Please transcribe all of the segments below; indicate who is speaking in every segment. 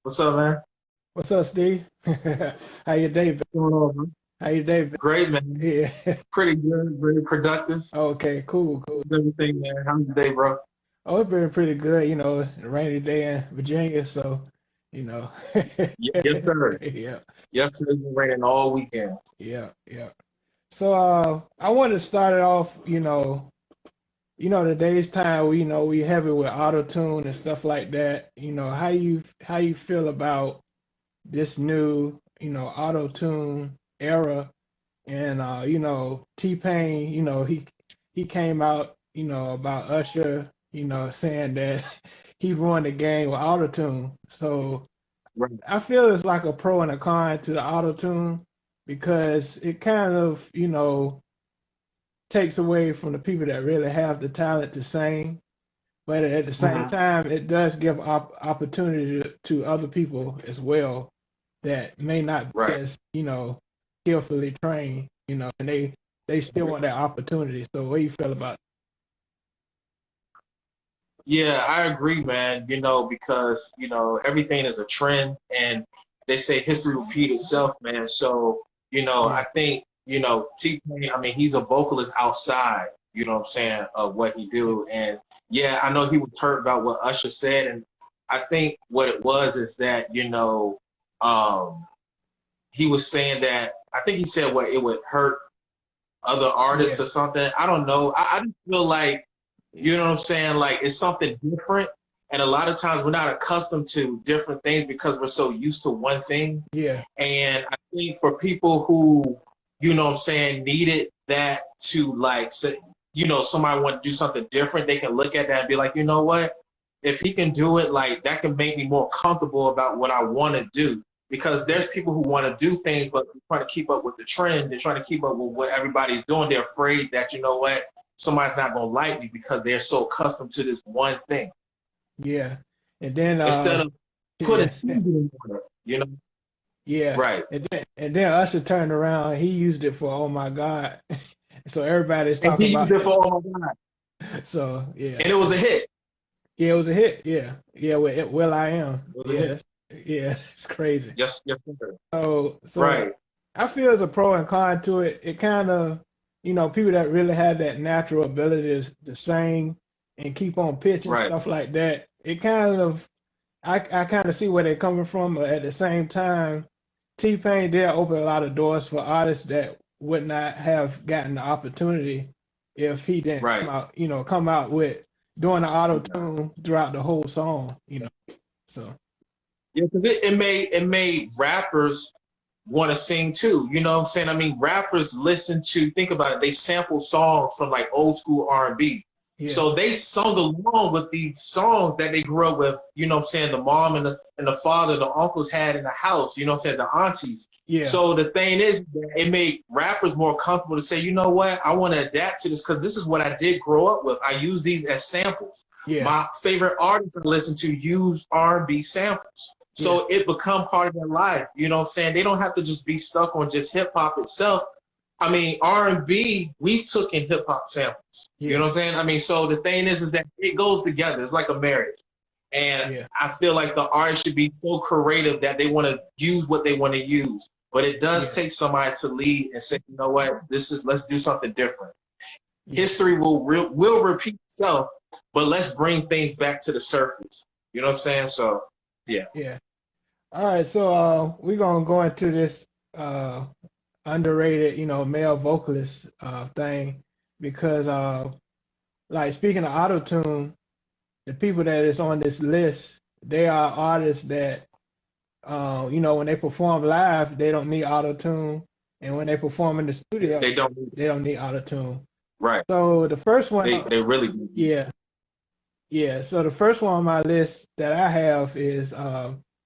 Speaker 1: What's up, man?
Speaker 2: What's up, Steve? How your day been?
Speaker 1: What's going on, man?
Speaker 2: How your day been?
Speaker 1: Great, man.
Speaker 2: Yeah.
Speaker 1: Pretty good, very productive.
Speaker 2: Okay, cool, cool.
Speaker 1: Everything, man. How's your day, bro?
Speaker 2: Oh, it's been pretty good, a rainy day in Virginia, so, you know.
Speaker 1: Yes, sir.
Speaker 2: Yeah,
Speaker 1: Yes, sir. It's been raining all weekend.
Speaker 2: yeah, yeah. So, I wanted to start it off, today's time, we have it with auto tune and stuff like that. How you feel about this new, auto tune era. And T-Pain, he came out, about Usher, saying that he ruined the game with autotune. So
Speaker 1: Right.
Speaker 2: I feel it's like a pro and a con to the autotune because it kind of, takes away from the people that really have the talent to sing. But at the same time, it does give opportunity to other people as well that may not be
Speaker 1: Right.
Speaker 2: as, skillfully trained, and they still want that opportunity. So what do you feel about
Speaker 1: Yeah, I agree, man. Because everything is a trend, and they say history repeat itself, man. So
Speaker 2: yeah,
Speaker 1: I think T-Pain. I mean, he's a vocalist outside. You know what I'm saying, of what he do, and yeah, I know he was hurt about what Usher said, and I think what it was is that um, he was saying that I think he said what it would hurt other artists
Speaker 2: yeah,
Speaker 1: or something. I don't know. I just feel like, you know what I'm saying? Like it's something different. And a lot of times we're not accustomed to different things because we're so used to one thing.
Speaker 2: yeah,
Speaker 1: And I think for people who, you know what I'm saying, needed that to like, say, somebody want to do something different, they can look at that and be like, you know what? If he can do it, like that can make me more comfortable about what I want to do. Because there's people who want to do things, but they're trying to keep up with the trend. They're trying to keep up with what everybody's doing. They're afraid that, you know what, somebody's not going to like me because they're so accustomed to this one thing.
Speaker 2: yeah. And then
Speaker 1: Instead of putting
Speaker 2: yeah,
Speaker 1: seasoning on it.
Speaker 2: yeah.
Speaker 1: Right.
Speaker 2: And then Usher turned around, he used it for "Oh My God." So everybody's
Speaker 1: And
Speaker 2: talking
Speaker 1: he used
Speaker 2: about
Speaker 1: it for "Oh My God."
Speaker 2: so yeah.
Speaker 1: And it was a hit.
Speaker 2: Yeah, it was a hit. Yeah. Yeah, Will I Am.
Speaker 1: It was a
Speaker 2: Yeah,
Speaker 1: hit.
Speaker 2: yeah, it's crazy.
Speaker 1: Yes, yes, sir.
Speaker 2: So
Speaker 1: Right.
Speaker 2: I feel there's a pro and con to it. It kind of, people that really have that natural ability to sing and keep on pitch and
Speaker 1: Right.
Speaker 2: stuff like that. It kind of, I kind of see where they're coming from. But at the same time, T-Pain did open a lot of doors for artists that would not have gotten the opportunity if he didn't
Speaker 1: Right.
Speaker 2: come out with doing the auto tune throughout the whole song. So
Speaker 1: Yeah, because it made rappers want to sing too. You know what I'm saying? I mean, rappers listen to, think about it, they sample songs from like old school R&B.
Speaker 2: yeah,
Speaker 1: So they sung along with these songs that they grew up with, you know what I'm saying, the mom and the father, the uncles had in the house, you know what I'm saying, the aunties.
Speaker 2: yeah,
Speaker 1: So the thing is that it made rappers more comfortable to say, you know what, I want to adapt to this because this is what I did grow up with. I use these as samples.
Speaker 2: yeah,
Speaker 1: My favorite artists I listen to use R&B samples.
Speaker 2: yeah,
Speaker 1: So it become part of their life. You know what I'm saying? They don't have to just be stuck on just hip hop itself. I mean, R&B, we've taken hip hop samples. You
Speaker 2: yeah,
Speaker 1: know what I'm saying? I mean, so the thing is that it goes together. It's like a marriage. And
Speaker 2: yeah,
Speaker 1: I feel like the artist should be so creative that they want to use what they want to use. But it does
Speaker 2: yeah,
Speaker 1: take somebody to lead and say, you know what, let's do something different.
Speaker 2: yeah,
Speaker 1: History will repeat itself, but let's bring things back to the surface. You know what I'm saying? So yeah.
Speaker 2: yeah. All right, so we're gonna go into this underrated, male vocalist thing because like speaking of autotune, the people that is on this list, they are artists that when they perform live, they don't need autotune, and when they perform in the studio,
Speaker 1: They don't.
Speaker 2: they don't need autotune.
Speaker 1: Right.
Speaker 2: So the first one,
Speaker 1: They really do.
Speaker 2: yeah, yeah. So the first one on my list that I have is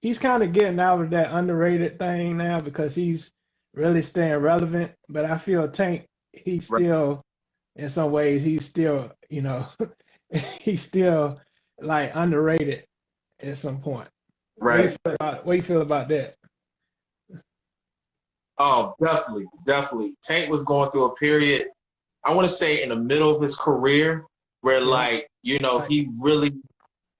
Speaker 2: he's kind of getting out of that underrated thing now because he's really staying relevant. But I feel Tank, he's
Speaker 1: Right.
Speaker 2: still, in some ways, he's still, he's still like underrated at some point.
Speaker 1: Right.
Speaker 2: What do you feel about that?
Speaker 1: Oh, definitely, definitely. Tank was going through a period, I want to say in the middle of his career, where
Speaker 2: Yeah,
Speaker 1: like, he really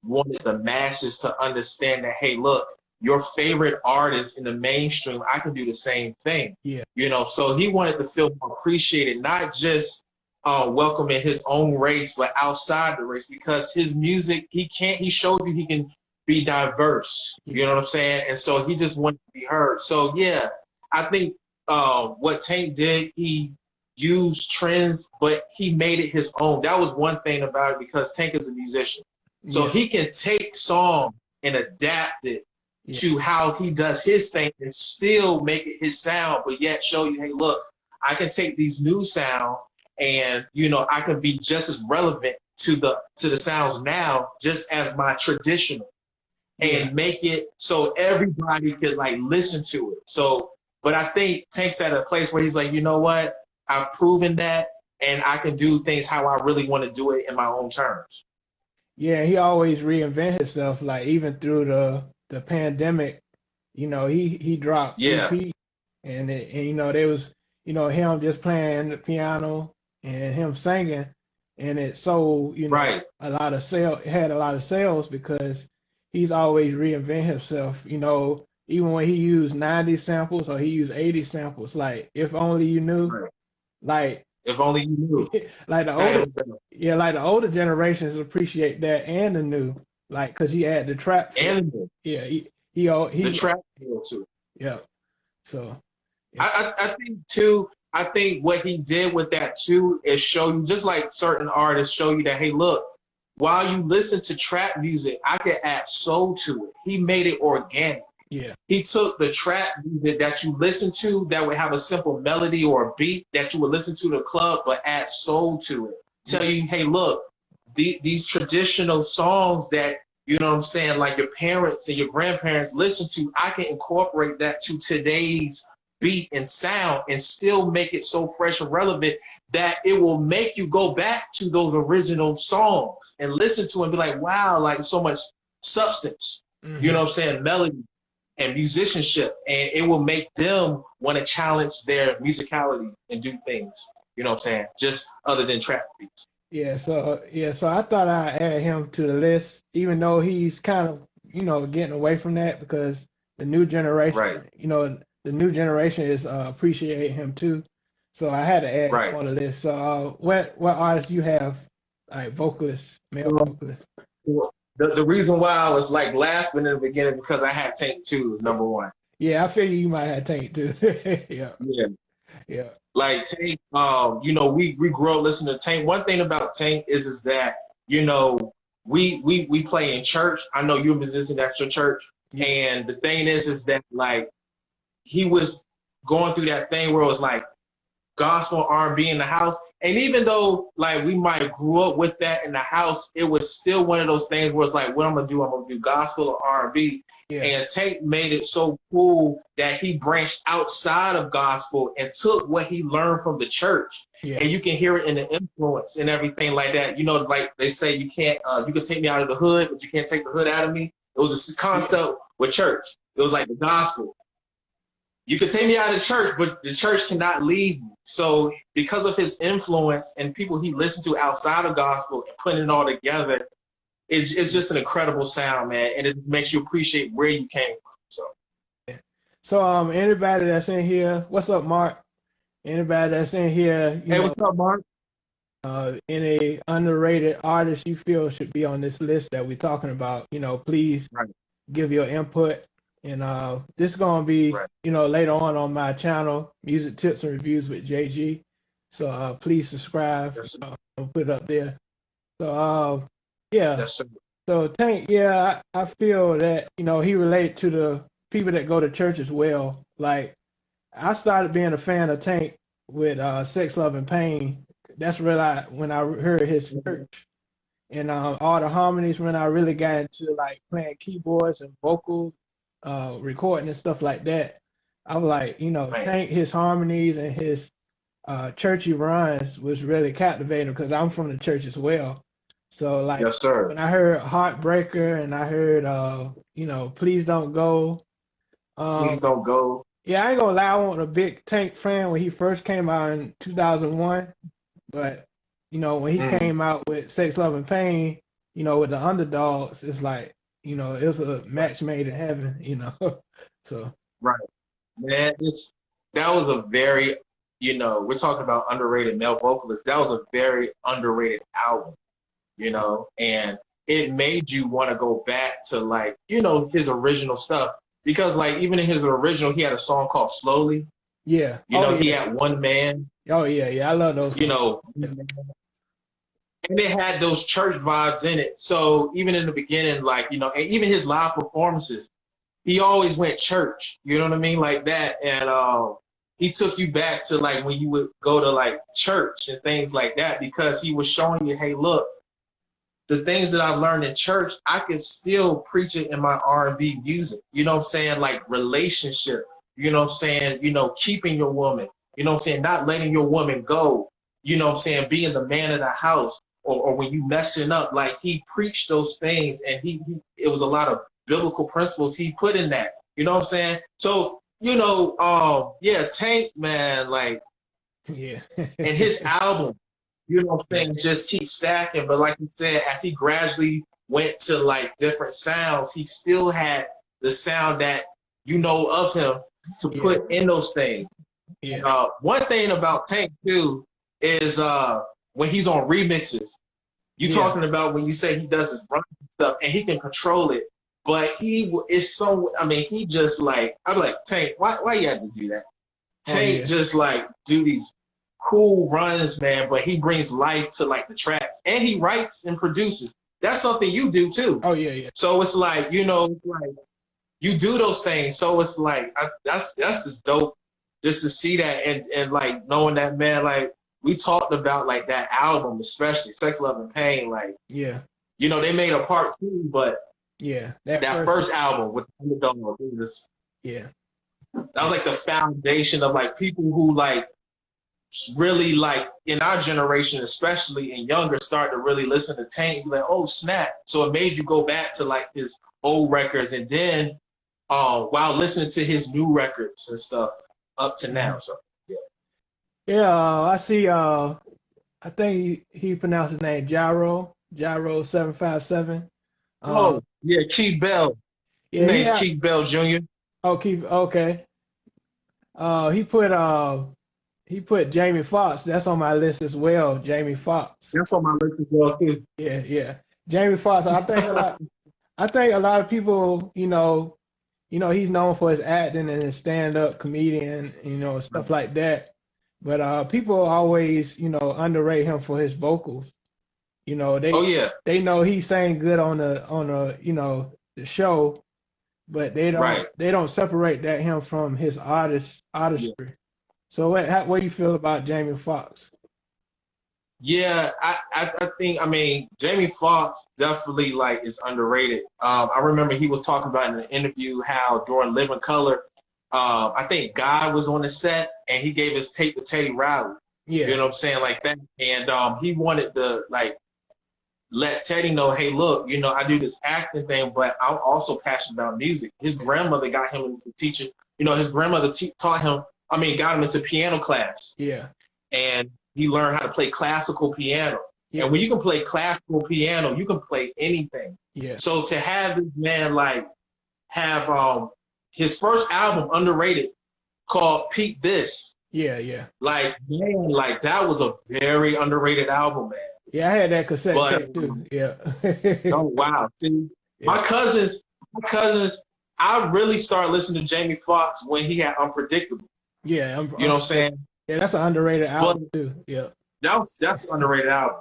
Speaker 1: wanted the masses to understand that, hey, look, your favorite artist in the mainstream, I can do the same thing.
Speaker 2: Yeah.
Speaker 1: You know, so he wanted to feel more appreciated, not just welcome in his own race, but outside the race, because his music, he showed you he can be diverse. You know what I'm saying? And so he just wanted to be heard. So yeah, I think what Tank did, he used trends, but he made it his own. That was one thing about it, because Tank is a musician. So he can take song and adapt it to how he does his thing and still make it his sound, but yet show you, hey, look, I can take these new sound and, you know, I can be just as relevant to the sounds now, just as my traditional, and make it so everybody could like listen to it. So, but I think Tank's at a place where he's like, you know what? I've proven that, and I can do things how I really want to do it in my own terms.
Speaker 2: Yeah, he always reinvent himself. Like even through the pandemic, you know, he dropped EP, and you know, there was, you know, him just playing the piano and him singing, and it sold, you know, a lot of sales. It had a lot of sales because he's always reinvent himself. You know, even when he used 90 samples or he used 80 samples, like If Only You Knew, like
Speaker 1: If Only You Knew,
Speaker 2: like the older generations appreciate that, and the new, like, cause he had the trap.
Speaker 1: And
Speaker 2: he
Speaker 1: the trap too.
Speaker 2: Yeah. So
Speaker 1: I think too, I think what he did with that too is show you, just like certain artists show you that, hey, look, while you listen to trap music, I can add soul to it. He made it organic.
Speaker 2: Yeah.
Speaker 1: He took the trap music that you listen to that would have a simple melody or a beat that you would listen to in the club, but add soul to it. Tell you, hey, look, these traditional songs that, you know what I'm saying, like your parents and your grandparents listen to, I can incorporate that to today's beat and sound and still make it so fresh and relevant that it will make you go back to those original songs and listen to and be like, wow, like so much substance, you know what I'm saying, melody and musicianship, and it will make them want to challenge their musicality and do things, you know what I'm saying, just other than trap beats.
Speaker 2: So I thought I'd add him to the list, even though he's kind of, you know, getting away from that, because the new generation, you know, the new generation is appreciate him too. So I had to add him on the list. So what artists you have, like vocalists, male vocalists?
Speaker 1: The reason why I was like laughing in the beginning because I had Tank too is number one.
Speaker 2: Yeah, I figure you might have Tank too. Yeah.
Speaker 1: Like Tank, you know, we grew up listening to Tank. One thing about Tank is that, you know, we play in church. I know you're a musician at your church, and the thing is that like he was going through that thing where it was like gospel R&B in the house. And even though like we might grew up with that in the house, it was still one of those things where it's like, what I'm gonna do gospel or R&B. And Tank made it so cool that he branched outside of gospel and took what he learned from the church. And you can hear it in the influence and everything like that. You know, like they say, you can't, you can take me out of the hood, but you can't take the hood out of me. It was a concept with church. It was like the gospel. You can take me out of church, but the church cannot leave me. So because of his influence and people he listened to outside of gospel and putting it all together, it's just an incredible sound, man. And it makes you appreciate where you came from.
Speaker 2: So anybody that's in here, what's up, Mark? Anybody that's in here,
Speaker 1: hey, what's up, Mark?
Speaker 2: Any underrated artist you feel should be on this list that we're talking about, you know, please give your input. And this is gonna be, you know, later on my channel, Music Tips and Reviews with JG. So please subscribe. I'll put it up there. So so Tank, I feel that, you know, he related to the people that go to church as well. Like I started being a fan of Tank with Sex, Love, and Pain. That's really when I heard his church. And all the harmonies, when I really got into like playing keyboards and vocals, recording and stuff like that. I'm like, you know, Tank, his harmonies and his churchy runs was really captivating because I'm from the church as well. So like when I heard Heartbreaker and I heard you know, Please Don't Go.
Speaker 1: Please Don't Go.
Speaker 2: Yeah, I ain't gonna lie, I wasn't a big Tank fan when he first came out in 2001. But, you know, when he came out with Sex, Love, and Pain, you know, with the Underdogs, it's like it was a match made in heaven, So
Speaker 1: Right. Man, that was a very, we're talking about underrated male vocalists. That was a very underrated album, and it made you want to go back to like, his original stuff. Because like even in his original, he had a song called Slowly.
Speaker 2: yeah.
Speaker 1: He had One Man,
Speaker 2: Oh yeah, I love those songs.
Speaker 1: and it had those church vibes in it. So even in the beginning, like, and even his live performances, he always went church, you know what I mean? Like that. And he took you back to like when you would go to like church and things like that, because he was showing you, hey, look, the things that I learned in church, I can still preach it in my R&B music. You know what I'm saying? Like relationship, you know what I'm saying? Keeping your woman, you know what I'm saying? Not letting your woman go, you know what I'm saying? Being the man of the house, or when you messing up, like he preached those things, and it was a lot of biblical principles he put in that. You know what I'm saying? So, yeah, Tank, man, like,
Speaker 2: Yeah.
Speaker 1: and his album, you know what I'm saying, just keep stacking. But like you said, as he gradually went to like different sounds, he still had the sound that of him to put in those things.
Speaker 2: Yeah.
Speaker 1: One thing about Tank too is when he's on remixes, you talking about when you say he does his run stuff and he can control it, but he is so. I mean, he just like, I'm like, Tank, why you have to do that? Tank just like do these cool runs, man, but he brings life to like the tracks, and he writes and produces. That's something you do too.
Speaker 2: Oh yeah.
Speaker 1: So it's like, like you do those things. So it's like that's just dope, just to see that, and like knowing that, man, like we talked about like that album, especially Sex, Love, and Pain. Like, they made a part 2, but that first album with the Underdog, that was like the foundation of like people who like really like in our generation, especially and younger, start to really listen to Tank and be like, oh snap. So it made you go back to like his old records, and then while listening to his new records and stuff up to now. So
Speaker 2: I see. I think he pronounced his name Gyro 757.
Speaker 1: Keith Bell. His name's Keith Bell Jr.
Speaker 2: Oh, Keith. Okay. He put Jamie Foxx. That's on my list as well. Jamie Foxx.
Speaker 1: That's on my list as well too.
Speaker 2: Yeah. Jamie Foxx. I think a lot of people, he's known for his acting and his stand-up comedian, stuff like that. But people always, underrate him for his vocals. They know he sang good on the show, but they don't separate him from his artistry. Yeah. So what do you feel about Jamie Foxx?
Speaker 1: Yeah, I think, Jamie Foxx definitely like is underrated. I remember he was talking about in an interview how during Living Color, I think God was on the set and he gave his tape to Teddy Riley. Yeah. You know what I'm saying? Like that. And he wanted to like let Teddy know, hey, look, I do this acting thing, but I'm also passionate about music. His grandmother got him into teaching. His grandmother got him into piano class. Yeah. And he learned how to play classical piano. Yeah. And when you can play classical piano, you can play anything. Yeah. So to have this man like have his first album underrated called Peep This. Yeah. Like, man, like that was a very underrated album, man.
Speaker 2: Yeah, I had that cassette tape too. Yeah.
Speaker 1: Oh wow. See, my cousins, I really started listening to Jamie Foxx when he had Unpredictable.
Speaker 2: Yeah,
Speaker 1: you know what I'm saying?
Speaker 2: Yeah, that's an underrated album too. Yeah.
Speaker 1: That's an underrated album.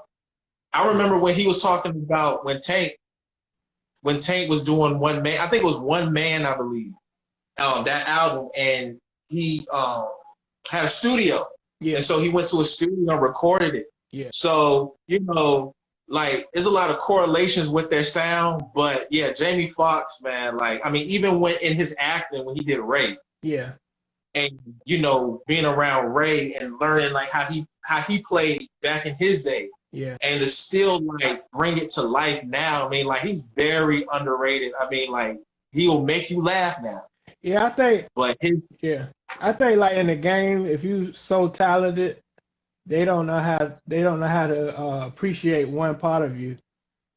Speaker 1: I remember when he was talking about when Tank was doing One Man, I think it was One Man, I believe. That album, and he had a studio. Yeah. And so he went to a studio and recorded it. Yeah. So, like there's a lot of correlations with their sound, but yeah, Jamie Foxx, man, like even when in his acting when he did Ray. Yeah. And being around Ray and learning like how he played back in his day. Yeah. And to still like bring it to life now. Like he's very underrated. Like he will make you laugh now.
Speaker 2: Yeah, I think like in the game, if you so talented, they don't know how to appreciate one part of you.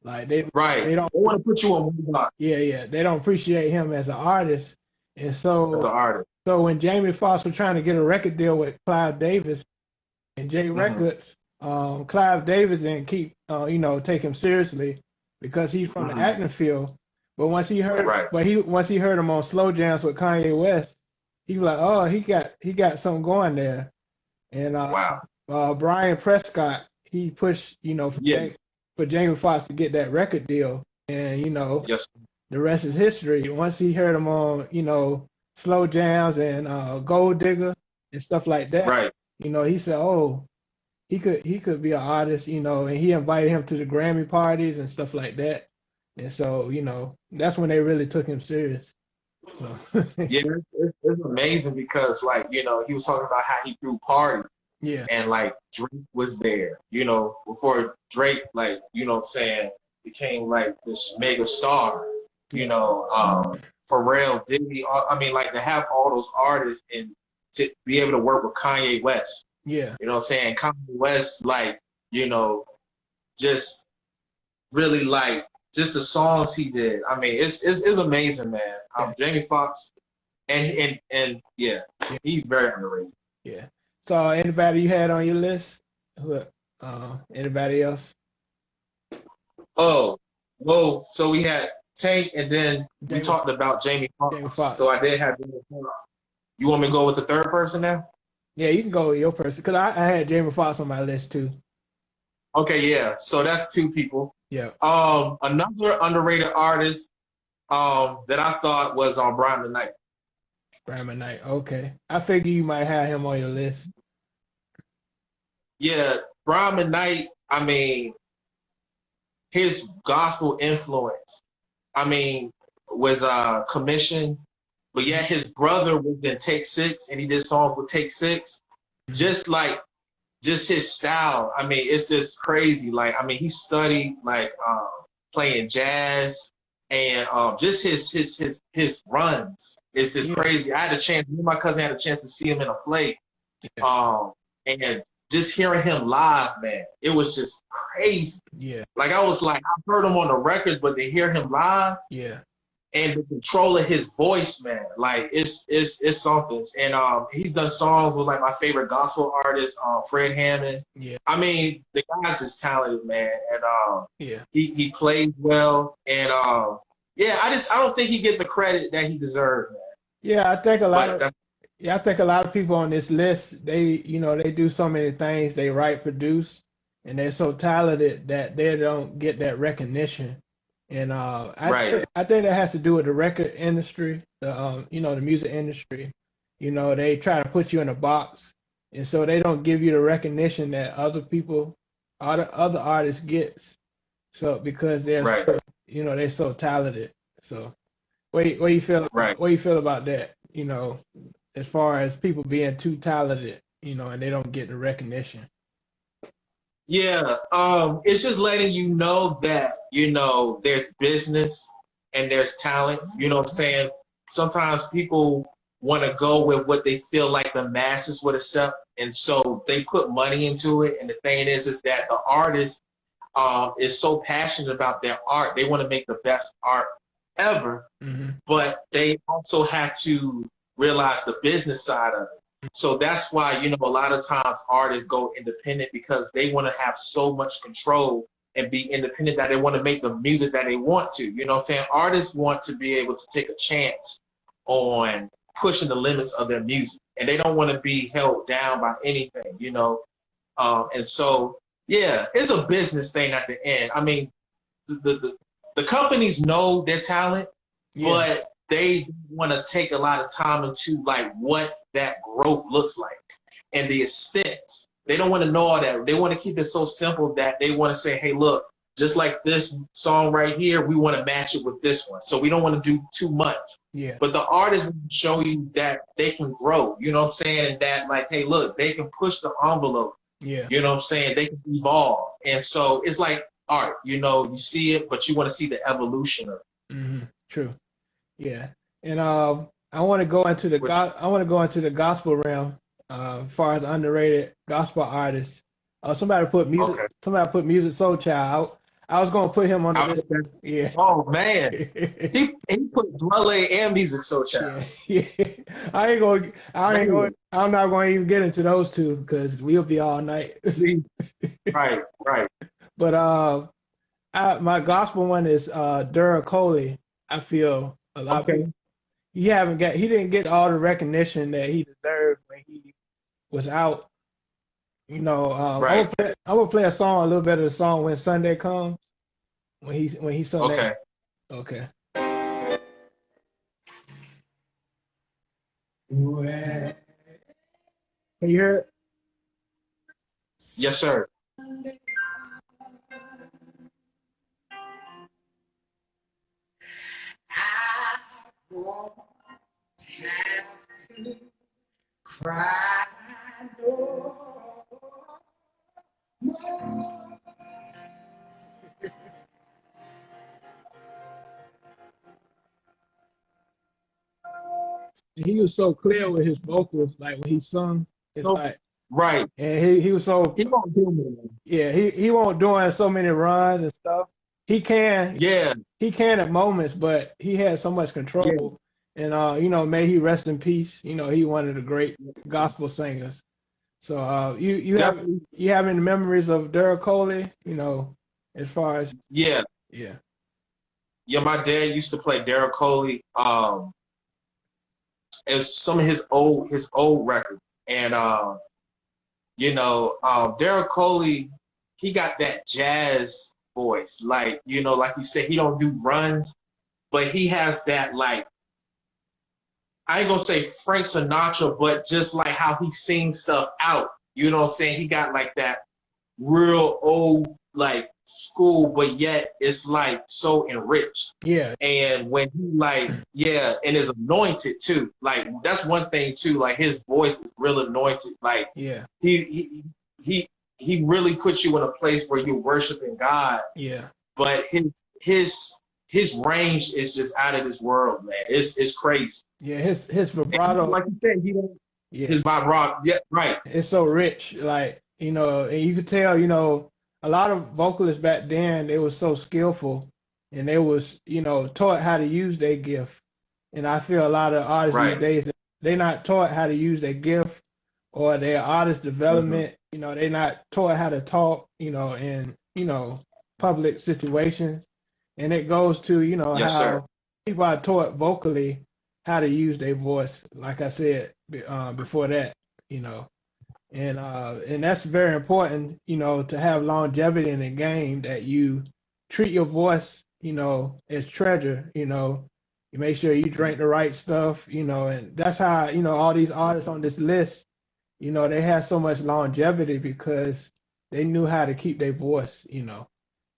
Speaker 2: Like
Speaker 1: Right.
Speaker 2: they don't
Speaker 1: They want to put you on one block
Speaker 2: yeah, they don't appreciate him as an artist. And
Speaker 1: as
Speaker 2: so
Speaker 1: an artist.
Speaker 2: when Jamie Foxx was trying to get a record deal with Clive Davis and J
Speaker 1: Mm-hmm.
Speaker 2: Records, Clive Davis didn't keep take him seriously because he's from the
Speaker 1: Mm-hmm.
Speaker 2: acting field. But once he heard
Speaker 1: Right.
Speaker 2: once he heard him on Slow Jams with Kanye West, he was like, oh, he got something going there. And
Speaker 1: Wow.
Speaker 2: Brian Prescott, he pushed,
Speaker 1: Yeah.
Speaker 2: for Jamie Foxx to get that record deal. And,
Speaker 1: Yes.
Speaker 2: the rest is history. Once he heard him on, Slow Jams and Gold Digger and stuff like that,
Speaker 1: Right.
Speaker 2: he said, oh, he could be an artist, and he invited him to the Grammy parties and stuff like that. And so, that's when they really took him serious. So
Speaker 1: Yeah, it's amazing because, like, he was talking about how he threw parties
Speaker 2: yeah,
Speaker 1: and, like, Drake was there, before Drake, like, what I'm saying, became, like, this mega star, Pharrell, Diddy, I mean, like, to have all those artists and to be able to work with Kanye West,
Speaker 2: yeah,
Speaker 1: you know what I'm saying? Kanye West, like, just really, like, just the songs he did. I mean, it's amazing, man. Jamie Foxx, and yeah, he's very underrated.
Speaker 2: yeah. So anybody you had on your list? Anybody else?
Speaker 1: Oh, whoa. So we had Tank, and then we
Speaker 2: Jamie-
Speaker 1: talked about Jamie
Speaker 2: Jamie
Speaker 1: Foxx.
Speaker 2: Foxx.
Speaker 1: So I did have Jamie Foxx. You want me to go with the third person now?
Speaker 2: Yeah, you can go with your person because I had Jamie Foxx on my list too.
Speaker 1: Okay, yeah. So that's two people.
Speaker 2: Yeah.
Speaker 1: Another underrated artist that I thought was on Brian McKnight.
Speaker 2: Brian McKnight. Okay. I figure you might have him on your list.
Speaker 1: Yeah, Brian McKnight, I mean, his gospel influence, I mean, was commissioned, but yet his brother was in Take Six and he did songs with Take Six. Just his style. I mean, it's just crazy. Like, I mean, he studied like playing jazz and just his runs. It's just crazy. I had a chance. Me and my cousin had a chance to see him in a play, and just hearing him live, man, it was just crazy.
Speaker 2: Yeah.
Speaker 1: Like I was like, I've heard him on the records, but to hear him live,
Speaker 2: Yeah.
Speaker 1: and the control of his voice, man, like it's something. And he's done songs with like my favorite gospel artist, Fred Hammond.
Speaker 2: Yeah.
Speaker 1: I mean, the guy's just talented, man, and
Speaker 2: Yeah.
Speaker 1: he plays well, and yeah, I don't think he gets the credit that he deserves, man.
Speaker 2: Yeah, I think a lot
Speaker 1: But
Speaker 2: I think a lot of people on this list, they do so many things. They write, produce, and they're so talented that they don't get that recognition. And
Speaker 1: Right.
Speaker 2: I think that has to do with the record industry, the music industry. They try to put you in a box, and so they don't give you the recognition that other artists gets. So because they're
Speaker 1: Right.
Speaker 2: they're so talented. So what you feel
Speaker 1: Right.
Speaker 2: what you feel about that? As far as people being too talented, and they don't get the recognition.
Speaker 1: Yeah, it's just letting you know that, there's business and there's talent. You know what I'm saying? Sometimes people want to go with what they feel like the masses would accept, and so they put money into it. And the thing is that the artist is so passionate about their art. They want to make the best art ever, but they also have to realize the business side of it. So that's why, a lot of times artists go independent because they want to have so much control and be independent that they want to make the music that they want to. You know what I'm saying? Artists want to be able to take a chance on pushing the limits of their music, and they don't want to be held down by anything, and so, yeah, it's a business thing at the end. I mean, the companies know their talent, but they want to take a lot of time into like what that growth looks like and the extent. They don't want to know all that. They want to keep it so simple that they want to say, hey, look, just like this song right here, we want to match it with this one. So we don't want to do too much.
Speaker 2: Yeah.
Speaker 1: But the artists will show you that they can grow, you know what I'm saying? And that like, hey, look, they can push the envelope.
Speaker 2: Yeah.
Speaker 1: You know what I'm saying? They can evolve. And so it's like art, you see it, but you want to see the evolution of it.
Speaker 2: Mm-hmm. True. Yeah. And I want to go into the gospel realm as far as underrated gospel artists. Somebody put Music Soul Child. I was gonna put him on the
Speaker 1: I
Speaker 2: list.
Speaker 1: put that.
Speaker 2: Yeah.
Speaker 1: Oh man, he put Dwelle and Music Soul Child.
Speaker 2: Yeah, yeah.
Speaker 1: Man,
Speaker 2: I'm not going to even get into those two because we'll be all night.
Speaker 1: right, right.
Speaker 2: But my gospel one is Dura Coley. I feel a lot of
Speaker 1: Okay.
Speaker 2: people he didn't get all the recognition that he deserved when he was out. You know,
Speaker 1: Right.
Speaker 2: I'm gonna play a song, a little bit of the song "When Sunday Comes" when he sung
Speaker 1: Okay.
Speaker 2: that. Okay. Can you hear it?
Speaker 1: Yes, sir.
Speaker 2: I won't have to cry no more. He was so clear with his vocals, like when he sung, it's
Speaker 1: So
Speaker 2: like,
Speaker 1: right.
Speaker 2: and he was so,
Speaker 1: He won't do it.
Speaker 2: yeah, he won't doing so many runs and stuff. He can
Speaker 1: Yeah.
Speaker 2: he can at moments, but he had so much
Speaker 1: Yeah.
Speaker 2: control. And you know, may he rest in peace. You know, he one of the great gospel singers. So
Speaker 1: Definitely.
Speaker 2: you have any memories of Dura Coley? You know, as far as
Speaker 1: Yeah.
Speaker 2: yeah.
Speaker 1: Yeah. My dad used to play Daryl Coley. As some of his old records, and you know, Daryl Coley, he got that jazz voice, like you know, like you said, he don't do runs, but he has that like I ain't gonna say Frank Sinatra, but just like how he sings stuff out. You know what I'm saying? He got like that real old like school, but yet it's like so enriched.
Speaker 2: Yeah.
Speaker 1: And when he like, yeah, and is anointed too. Like that's one thing too. Like his voice is real anointed. Like
Speaker 2: Yeah.
Speaker 1: he really puts you in a place where you're worshiping God.
Speaker 2: Yeah.
Speaker 1: But his range is just out of this world, man. It's crazy.
Speaker 2: Yeah. His vibrato,
Speaker 1: And like you said, he don't.
Speaker 2: yeah,
Speaker 1: His vibrato, yeah, right.
Speaker 2: it's so rich. Like, you know, and you could tell, you know, a lot of vocalists back then, they were so skillful and they was, you know, taught how to use their gift. And I feel a lot of artists these
Speaker 1: Right.
Speaker 2: days, they're not taught how to use their gift or their artist development. You know, they're not taught how to talk, you know, in, you know, public situations. And it goes to, you know,
Speaker 1: Yes,
Speaker 2: how
Speaker 1: sir.
Speaker 2: people are taught vocally how to use their voice, like I said before that, you know. And that's very important, you know, to have longevity in the game, that you treat your voice, you know, as treasure, you know. You make sure you drink the right stuff, you know, and that's how, you know, all these artists on this list, you know, they had so much longevity because they knew how to keep their voice, you know.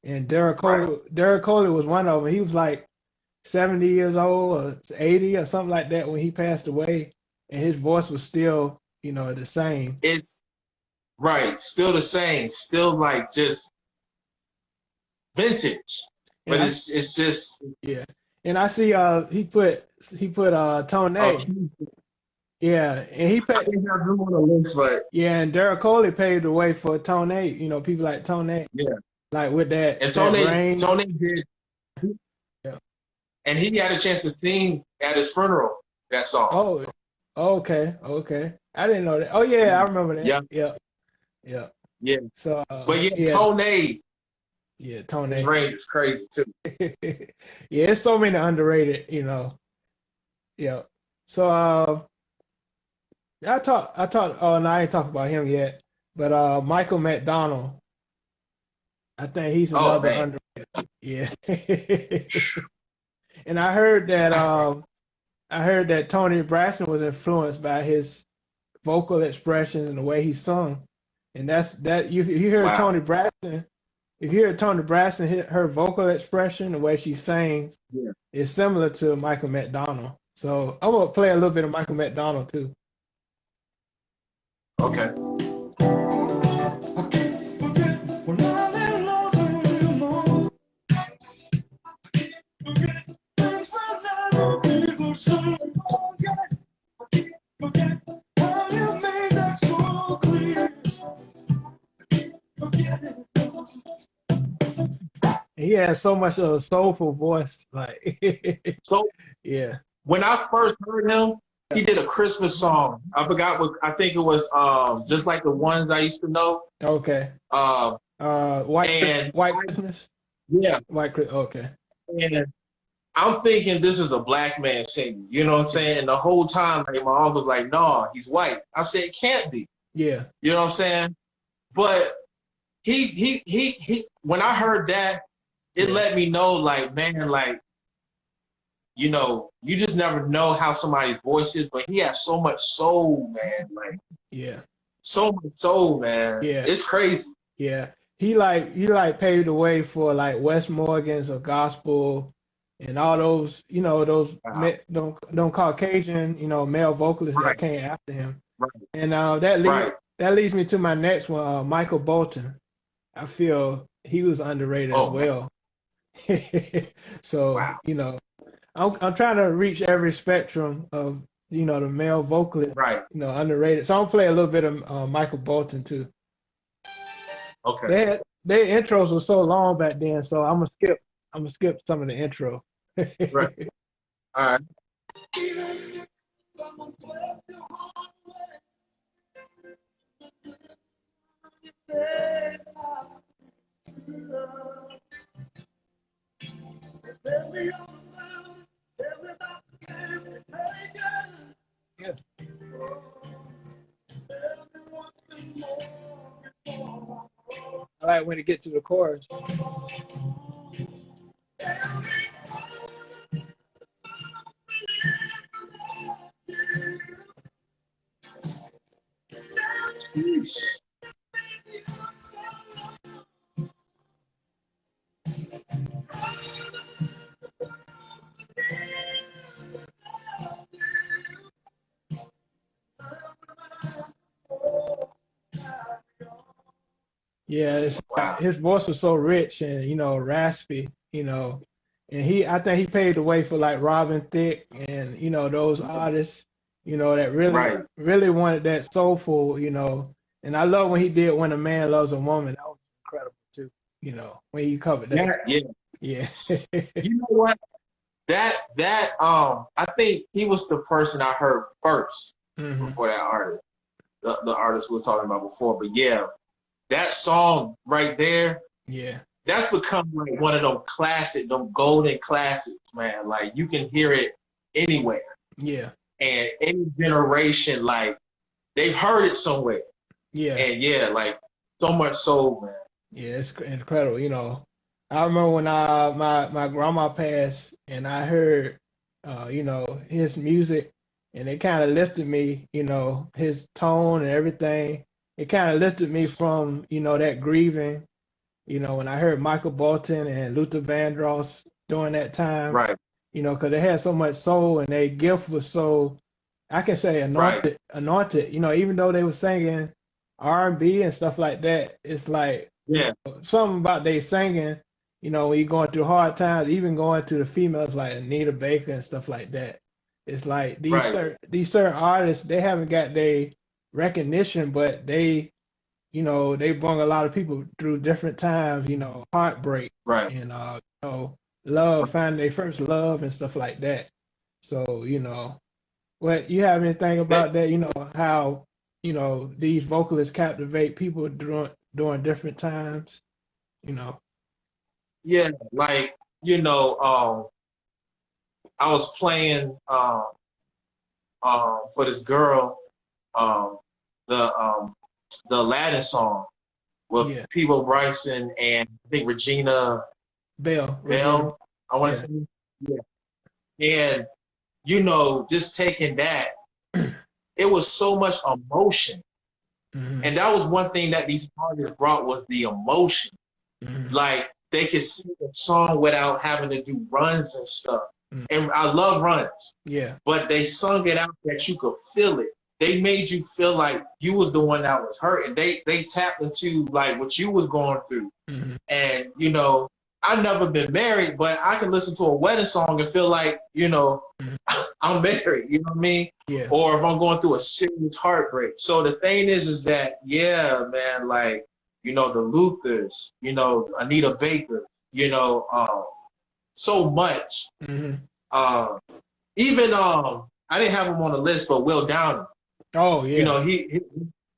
Speaker 2: And Derek Coley was one of them. He was like 70 years old or 80 or something like that when he passed away, and his voice was still, you know, the same.
Speaker 1: It's right, still the same, still like just vintage. But
Speaker 2: And
Speaker 1: it's just
Speaker 2: yeah, and I see he put Tone. Yeah, and he
Speaker 1: I
Speaker 2: paid.
Speaker 1: didn't have room on the list, but
Speaker 2: Yeah, and Derek Coley paved the way for Tone. You know, people like Tone,
Speaker 1: yeah.
Speaker 2: like with that
Speaker 1: And
Speaker 2: that range.
Speaker 1: Tony did,
Speaker 2: Yeah.
Speaker 1: and he had a chance to sing at his funeral that song.
Speaker 2: Oh, okay. I didn't know that. Oh yeah, I remember that.
Speaker 1: Yeah.
Speaker 2: Yeah.
Speaker 1: Yeah.
Speaker 2: So,
Speaker 1: But yeah, Tony,
Speaker 2: yeah, Tone.
Speaker 1: his range is crazy too.
Speaker 2: Yeah, it's so many underrated, you know. Yeah. So I talked oh no, I ain't talked about him yet. But Michael McDonald, I think he's
Speaker 1: Oh
Speaker 2: another
Speaker 1: man.
Speaker 2: underrated. Yeah. And I heard that Tony Braxton was influenced by his vocal expressions and the way he sung. And you hear
Speaker 1: Wow.
Speaker 2: Tony Braxton, if you hear Tony Braxton, her vocal expression, the way she sings,
Speaker 1: Yeah.
Speaker 2: is similar to Michael McDonald. So I'm gonna play a little bit of Michael McDonald too.
Speaker 1: Okay.
Speaker 2: has so much of a soulful voice. Like,
Speaker 1: So
Speaker 2: yeah.
Speaker 1: when I first heard him, he did a Christmas song. I forgot what I think it was. Just like the ones I used to know.
Speaker 2: Okay.
Speaker 1: Um, and
Speaker 2: White Christmas.
Speaker 1: yeah,
Speaker 2: Okay.
Speaker 1: and I'm thinking this is a black man singing. You know what I'm saying? And the whole time, like my uncle was like, "No, he's white." I said, "It can't be."
Speaker 2: Yeah.
Speaker 1: You know what I'm saying? But he. When I heard that, it let me know, like, man, like, you know, you just never know how somebody's voice is, but he has so much soul, man. Like,
Speaker 2: Yeah.
Speaker 1: so much soul, man.
Speaker 2: Yeah.
Speaker 1: It's crazy.
Speaker 2: Yeah. He paved the way for like Wes Morgan's of gospel and all those, those
Speaker 1: Wow.
Speaker 2: don't Caucasian, male vocalists
Speaker 1: Right.
Speaker 2: that came after him.
Speaker 1: Right.
Speaker 2: And
Speaker 1: Right.
Speaker 2: that leads me to my next one, Michael Bolton. I feel he was underrated as well. So,
Speaker 1: Wow.
Speaker 2: I'm trying to reach every spectrum of, the male vocalist,
Speaker 1: Right.
Speaker 2: underrated. So I'm gonna play a little bit of Michael Bolton too.
Speaker 1: Okay.
Speaker 2: Their intros were so long back then, so I'm gonna skip some of the intro.
Speaker 1: Right. All right.
Speaker 2: Yeah. I like when it gets to the chorus.
Speaker 1: Sheesh.
Speaker 2: Yeah,
Speaker 1: Wow.
Speaker 2: his voice was so rich and raspy, and I think he paved the way for like Robin Thicke and those artists, that
Speaker 1: Right.
Speaker 2: really wanted that soulful, and I love when he did "When a Man Loves a Woman." That was incredible too, when he covered that.
Speaker 1: Yeah.
Speaker 2: Yeah.
Speaker 1: You know what? I think he was the person I heard first before that artist, the artist we were talking about before. But yeah, that song right there,
Speaker 2: Yeah.
Speaker 1: that's become like one of them golden classics, man. Like you can hear it anywhere.
Speaker 2: Yeah.
Speaker 1: And any generation, like they've heard it somewhere.
Speaker 2: Yeah.
Speaker 1: And yeah, like so much soul, man.
Speaker 2: Yeah, it's incredible. I remember when my grandma passed and I heard his music and it kind of lifted me, his tone and everything. It kind of lifted me from, that grieving, when I heard Michael Bolton and Luther Vandross during that time.
Speaker 1: Right.
Speaker 2: Because they had so much soul and their gift was so, I can say anointed, even though they were singing R&B and stuff like that, it's like something about they singing, when you're going through hard times, even going to the females like Anita Baker and stuff like that. It's like these certain artists, they haven't got their recognition, but they bring a lot of people through different times, heartbreak, and love, finding their first love and stuff like that. So, what you have anything about that, how, these vocalists captivate people during different times,
Speaker 1: Yeah, like, I was playing for this girl, the Aladdin song with Peebo Bryson and I think Regina Bell. I want to say, and just taking that, it was so much emotion, and that was one thing that these artists brought was the emotion. Like they could sing a song without having to do runs and stuff. And I love runs. Yeah. But they sung it out that you could feel it. They made you feel like you was the one that was hurting. They tapped into like what you was going through. And I've never been married, but I can listen to a wedding song and feel like, I'm married, you know what I mean? Yeah. Or if I'm going through a serious heartbreak. So the thing is that, yeah, man, like, the Luthers, Anita Baker, you know, so much.
Speaker 2: Mm-hmm.
Speaker 1: Even I didn't have him on the list, but Will Downing.
Speaker 2: Oh yeah.
Speaker 1: You know,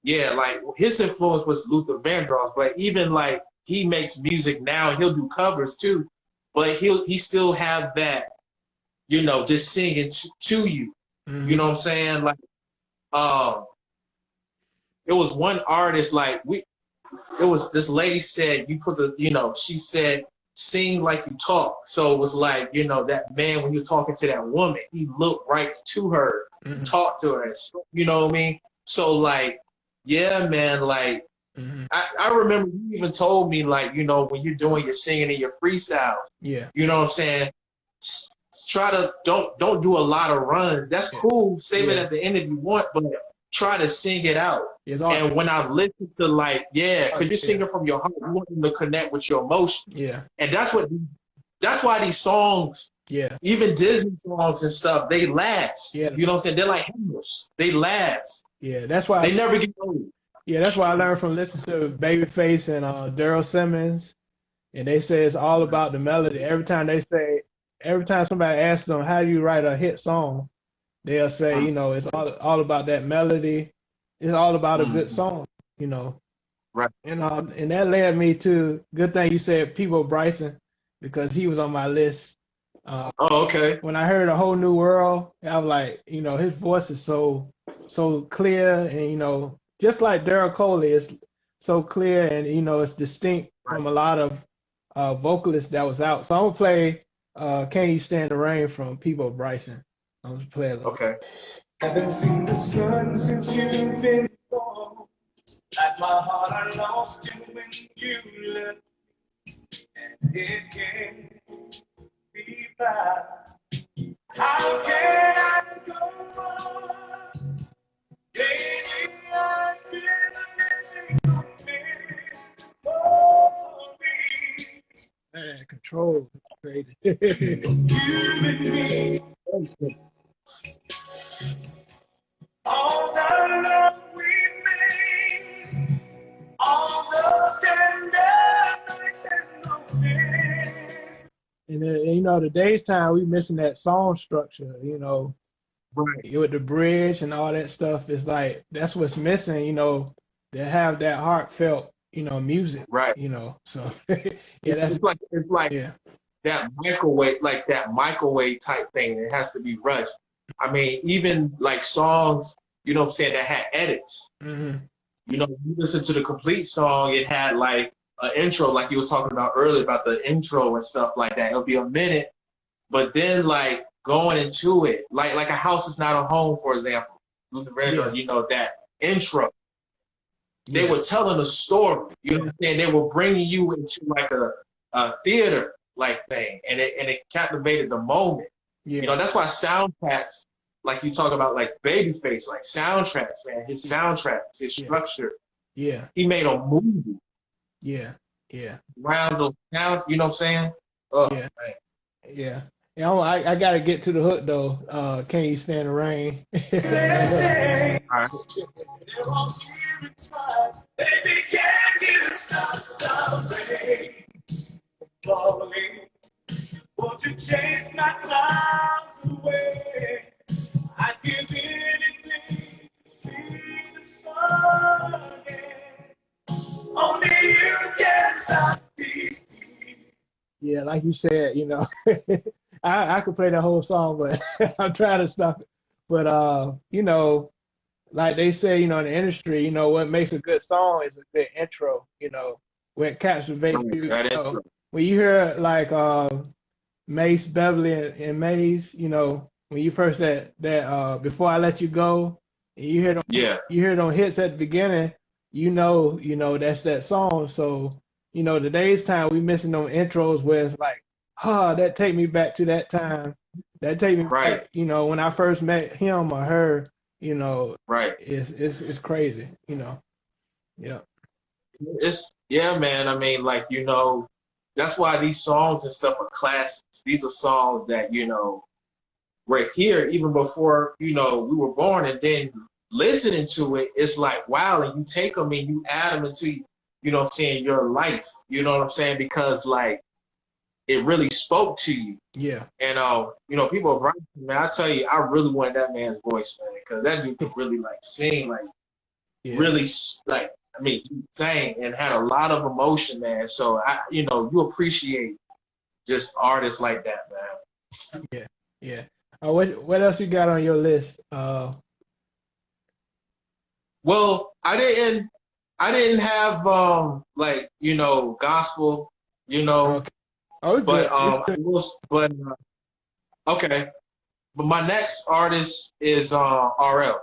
Speaker 1: yeah, like his influence was Luther Vandross, but even like he makes music now, he'll do covers too, but he still have that, you know, just singing to you.
Speaker 2: Mm-hmm.
Speaker 1: You know what I'm saying? Like, it was one artist, like it was this lady said, you put the, you know, she said, sing like you talk. So it was like, you know, that man, when he was talking to that woman, he looked right to her,
Speaker 2: Mm-hmm.
Speaker 1: talked to her, you know what I mean? So like, yeah, man, like,
Speaker 2: Mm-hmm.
Speaker 1: I remember you even told me, like, you know, when you're doing your singing and your freestyles,
Speaker 2: Yeah.
Speaker 1: you know what I'm saying? Try to, don't do a lot of runs. That's cool. Save it at the end if you want, but try to sing it out. And when I listen to like, because you're singing from your heart, you want them to connect with your emotion.
Speaker 2: Yeah.
Speaker 1: And that's why these songs, even Disney songs and stuff, they last.
Speaker 2: Yeah.
Speaker 1: You know what I'm saying? They're like hymns. They last.
Speaker 2: Yeah, that's why
Speaker 1: they never get old.
Speaker 2: Yeah, that's why I learned from listening to Babyface and Daryl Simmons, and they say it's all about the melody. Every time somebody asks them, how do you write a hit song, they'll say, you know, it's all about that melody. It's all about a good song, you know.
Speaker 1: Right.
Speaker 2: And that led me to, good thing you said Peabo Bryson, because he was on my list.
Speaker 1: Okay.
Speaker 2: When I heard A Whole New World, I was like, you know, his voice is so clear, and, you know, just like Daryl Coley, it's so clear, and, you know, it's distinct from a lot of vocalists that was out. So I'm going to play Can You Stand the Rain from Peabo Bryson. I'm going to play it.
Speaker 1: Okay.
Speaker 3: Haven't seen the sun since you've been gone. Like my heart, I lost you when you left. And it can't be back. How can I go on? Baby, I've been living for me.
Speaker 2: Man, control. Crazy.
Speaker 3: You and me. All the love we made, all those tender nights and those days.
Speaker 2: And then, you know, today's time, we missing that song structure, you know, with the bridge and all that stuff. It's like, that's what's missing, you know, to have that heartfelt, you know, music, you know. So,
Speaker 1: it's like that microwave type thing. It has to be rushed. I mean, even like songs, you know what I'm saying, that had edits.
Speaker 2: Mm-hmm.
Speaker 1: You know, you listen to the complete song, it had like an intro, like you were talking about earlier about the intro and stuff like that. It'll be a minute, but then like going into it, like A House Is Not a Home, for example, Luther Vandross, you know, that intro. They were telling a story, you know what I'm saying? They were bringing you into like a theater like thing, and it captivated the moment.
Speaker 2: Yeah.
Speaker 1: You know, that's why soundtracks, like you talk about, like Babyface, like soundtracks, man, his soundtracks, his structure.
Speaker 2: Yeah.
Speaker 1: He made a movie.
Speaker 2: Yeah.
Speaker 1: Around those sounds, you know what I'm saying?
Speaker 2: Man. Yeah. Yeah, I got to get to the hook, though. Can You Stand the Rain?
Speaker 1: All right.
Speaker 3: Baby, can't you stop the rain falling? Won't you chase my clouds away? I'd give anything to see the sun again. Only you can stop these.
Speaker 2: Yeah, like you said, you know, I could play the whole song, but I'm trying to stop it. But you know, like they say, you know, in the industry, you know, what makes a good song is a good intro, you know, where it captivates you. You know, when you hear like Mace, Beverly, and Maze, you know, when you first that Before I Let You Go, and you hear them hits at the beginning, you know that's that song. So, you know, today's time we missing them intros where it's like, that take me back to that time. That take me back, you know, when I first met him or her, you know, it's crazy, you know. Yeah.
Speaker 1: Man. I mean, like, you know, that's why these songs and stuff are classics. These are songs that, you know, were here even before, you know, we were born, and then listening to it, it's like, wow, and you take them and you add them into, you know what I'm saying, your life. You know what I'm saying? Because, like, it really spoke to you.
Speaker 2: Yeah.
Speaker 1: And people are right, man. I tell you, I really wanted that man's voice, man, because that dude could really like sing, like really like. I mean, he sang and had a lot of emotion, man. So you appreciate just artists like that, man.
Speaker 2: Yeah, yeah. What else you got on your list?
Speaker 1: Well, I didn't have gospel,
Speaker 2: Okay. Oh,
Speaker 1: okay. But my next artist is RL.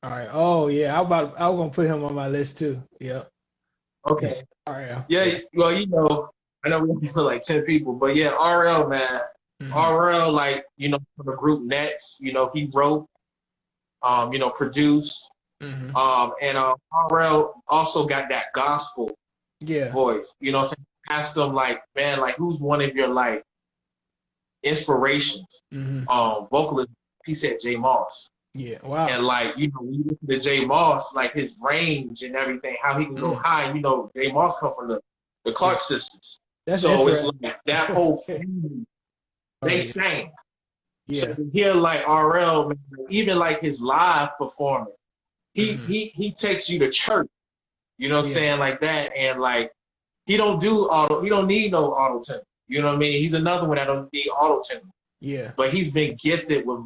Speaker 2: All right. Oh yeah, I was gonna put him on my list too. Yep.
Speaker 1: Okay.
Speaker 2: All right.
Speaker 1: Yeah. Well, I know we only put like 10 people, but yeah, RL, man.
Speaker 2: Mm-hmm.
Speaker 1: RL, from the group Next, he wrote, produced,
Speaker 2: mm-hmm.
Speaker 1: And RL also got that gospel voice. I asked him man, who's one of your inspirations?
Speaker 2: Mm-hmm.
Speaker 1: Vocalist. He said J Moss.
Speaker 2: Yeah, wow.
Speaker 1: And when you listen to J Moss, his range and everything, how he can go high. J Moss come from the Clark sisters.
Speaker 2: That's
Speaker 1: so it's that whole family, they sang.
Speaker 2: Yeah.
Speaker 1: So to hear RL, man, even his live performance, he takes you to church. You know what I'm saying, like that, and he don't need no auto tune. You know what I mean? He's another one that don't need auto tune.
Speaker 2: Yeah.
Speaker 1: But he's been gifted with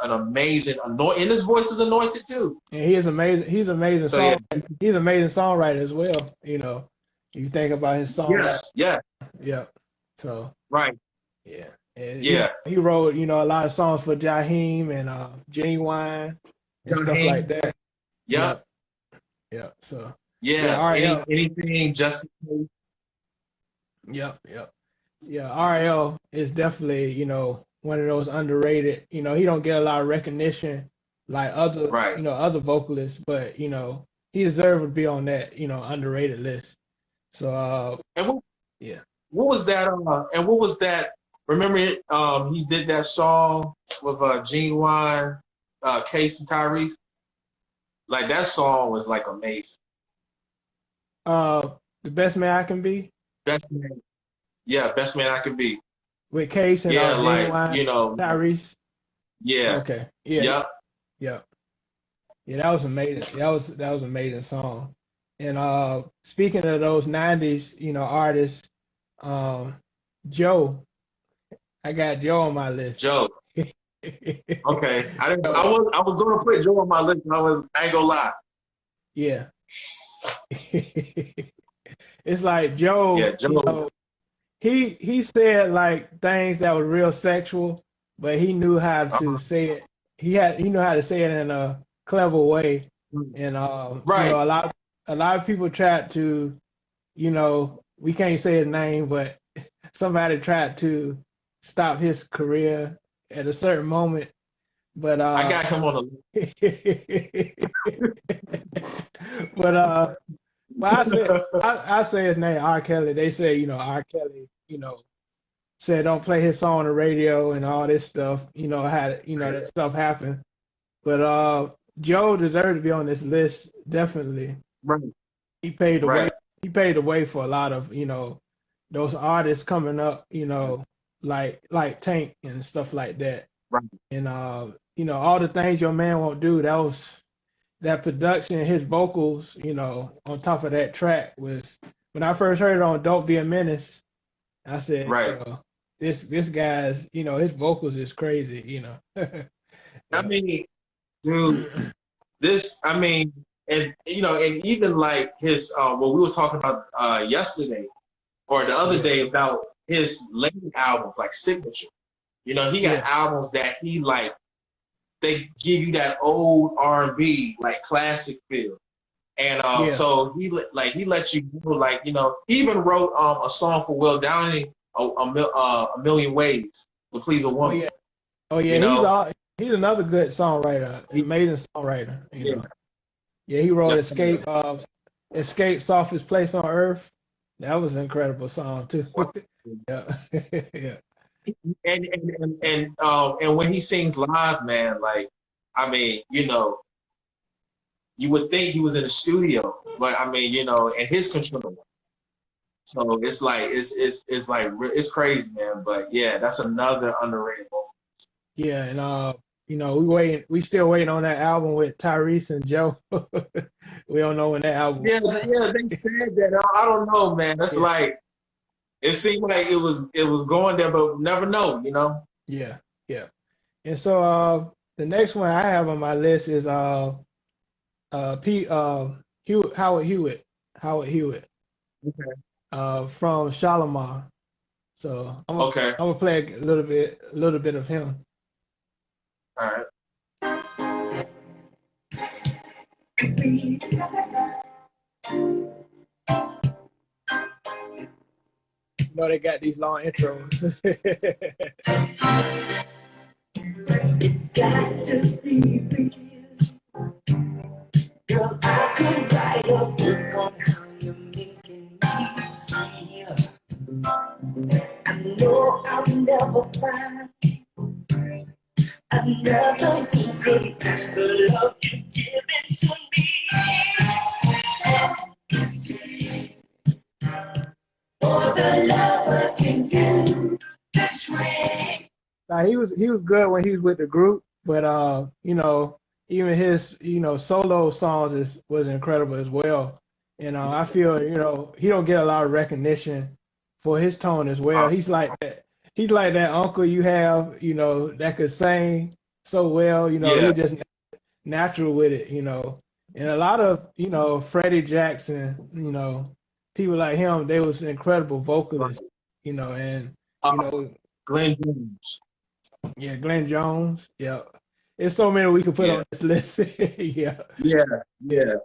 Speaker 1: an amazing anointing, and his voice is anointed too.
Speaker 2: And he is amazing. He's amazing. He's an amazing songwriter as well. You think about his songs.
Speaker 1: Yes. Yeah.
Speaker 2: Yeah. So.
Speaker 1: Right.
Speaker 2: Yeah. And
Speaker 1: yeah.
Speaker 2: He wrote, a lot of songs for Jaheim and Genuine and stuff like that.
Speaker 1: Yep.
Speaker 2: Yeah. So.
Speaker 1: Yeah. All right. Anything just.
Speaker 2: Yep. Yeah. RL is definitely, one of those underrated. He don't get a lot of recognition like other, other vocalists, but he deserves to be on that, underrated list. So.
Speaker 1: What was that? And what was that? Remember, he did that song with Genuine, Case and Tyrese. That song was amazing.
Speaker 2: The Best Man I Can Be.
Speaker 1: Best Man. Yeah, Best Man I Can Be.
Speaker 2: With Case and Genuine, Tyrese.
Speaker 1: Yeah.
Speaker 2: Okay. Yeah.
Speaker 1: Yep.
Speaker 2: Yeah. Yeah, that was amazing. That was an amazing song. And speaking of those '90s, artists, Joe. I got Joe on my list.
Speaker 1: Joe. Okay. I was gonna put Joe on my list, and I ain't gonna lie.
Speaker 2: Yeah. It's like Joe.
Speaker 1: Yeah, Joe.
Speaker 2: He said things that were real sexual, but he knew how to say it. He knew how to say it in a clever way. And
Speaker 1: right.
Speaker 2: A lot of people tried to, we can't say his name, but somebody tried to stop his career at a certain moment. But
Speaker 1: I got him on the
Speaker 2: list. But I say his name, R. Kelly. They say, R. Kelly, said don't play his song on the radio and all this stuff, that stuff happened. But Joe deserved to be on this list, definitely.
Speaker 1: Right.
Speaker 2: He paved the way. He paved the way for a lot of, those artists coming up, like Tank and stuff like that.
Speaker 1: Right.
Speaker 2: And all the things your man won't do, that production, his vocals, on top of that track was, when I first heard it on Don't Be a Menace, I said,
Speaker 1: right.
Speaker 2: This guy's, his vocals is crazy,
Speaker 1: I mean, dude, and even his, what we were talking about yesterday or the other day about his late albums, Signature. He got albums that he they give you that old R&B, classic feel. And so he lets you know, he even wrote a song for Will Downing, a Million Ways to Please a Woman.
Speaker 2: Oh yeah, he's another good songwriter. Amazing songwriter. You know. Yeah, he wrote Escape Softest Place on Earth. That was an incredible song too. Yeah. Yeah.
Speaker 1: And when he sings live, man, you would think he was in the studio, but and his control. So it's like it's crazy, man. But yeah, that's another underrated moment.
Speaker 2: Yeah, and you know, we still waiting on that album with Tyrese and Joe. We don't know when that album.
Speaker 1: Yeah, they said that. I don't know, man. That's like it seemed like it was going there, but we'll never know, you know.
Speaker 2: Yeah, yeah. And so the next one I have on my list is Howard Hewitt.
Speaker 1: Okay.
Speaker 2: From Shalimar. So I'm gonna play a little bit of him.
Speaker 1: All right.
Speaker 2: You know they got these long intros.
Speaker 3: It's got to be real. Girl, I could write a book on how you're making me feel. I know I'll never find another who could match the love you've given to me. For the lover in you, that's right.
Speaker 2: Now he was good when he was with the group, but you know, even his solo songs was incredible as well. And I feel he don't get a lot of recognition for his tone as well. He's like that. He's like that uncle you have, that could sing so well. He's just natural with it. And a lot of Freddie Jackson, people like him, they was incredible vocalists. And
Speaker 1: Glenn Jones.
Speaker 2: Yeah, Glenn Jones. Yeah. There's so many we could put on this list. Yeah.
Speaker 1: Man.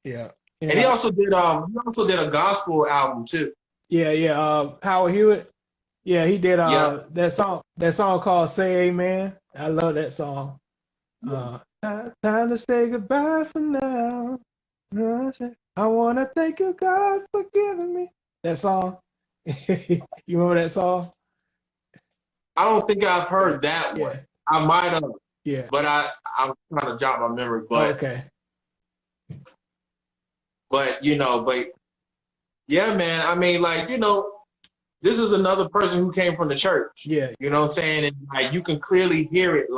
Speaker 2: Yeah.
Speaker 1: And he also did a gospel album too.
Speaker 2: Yeah. Howard Hewitt. Yeah, he did that song called Say Amen. I love that song. Time to say goodbye for now. I wanna thank you, God, for giving me that song. You remember that song?
Speaker 1: I don't think I've heard that one. I might have.
Speaker 2: Yeah.
Speaker 1: But I'm trying to jog my memory. But
Speaker 2: okay.
Speaker 1: But yeah, man. I mean, this is another person who came from the church.
Speaker 2: Yeah.
Speaker 1: You know what I'm saying? And like you can clearly hear it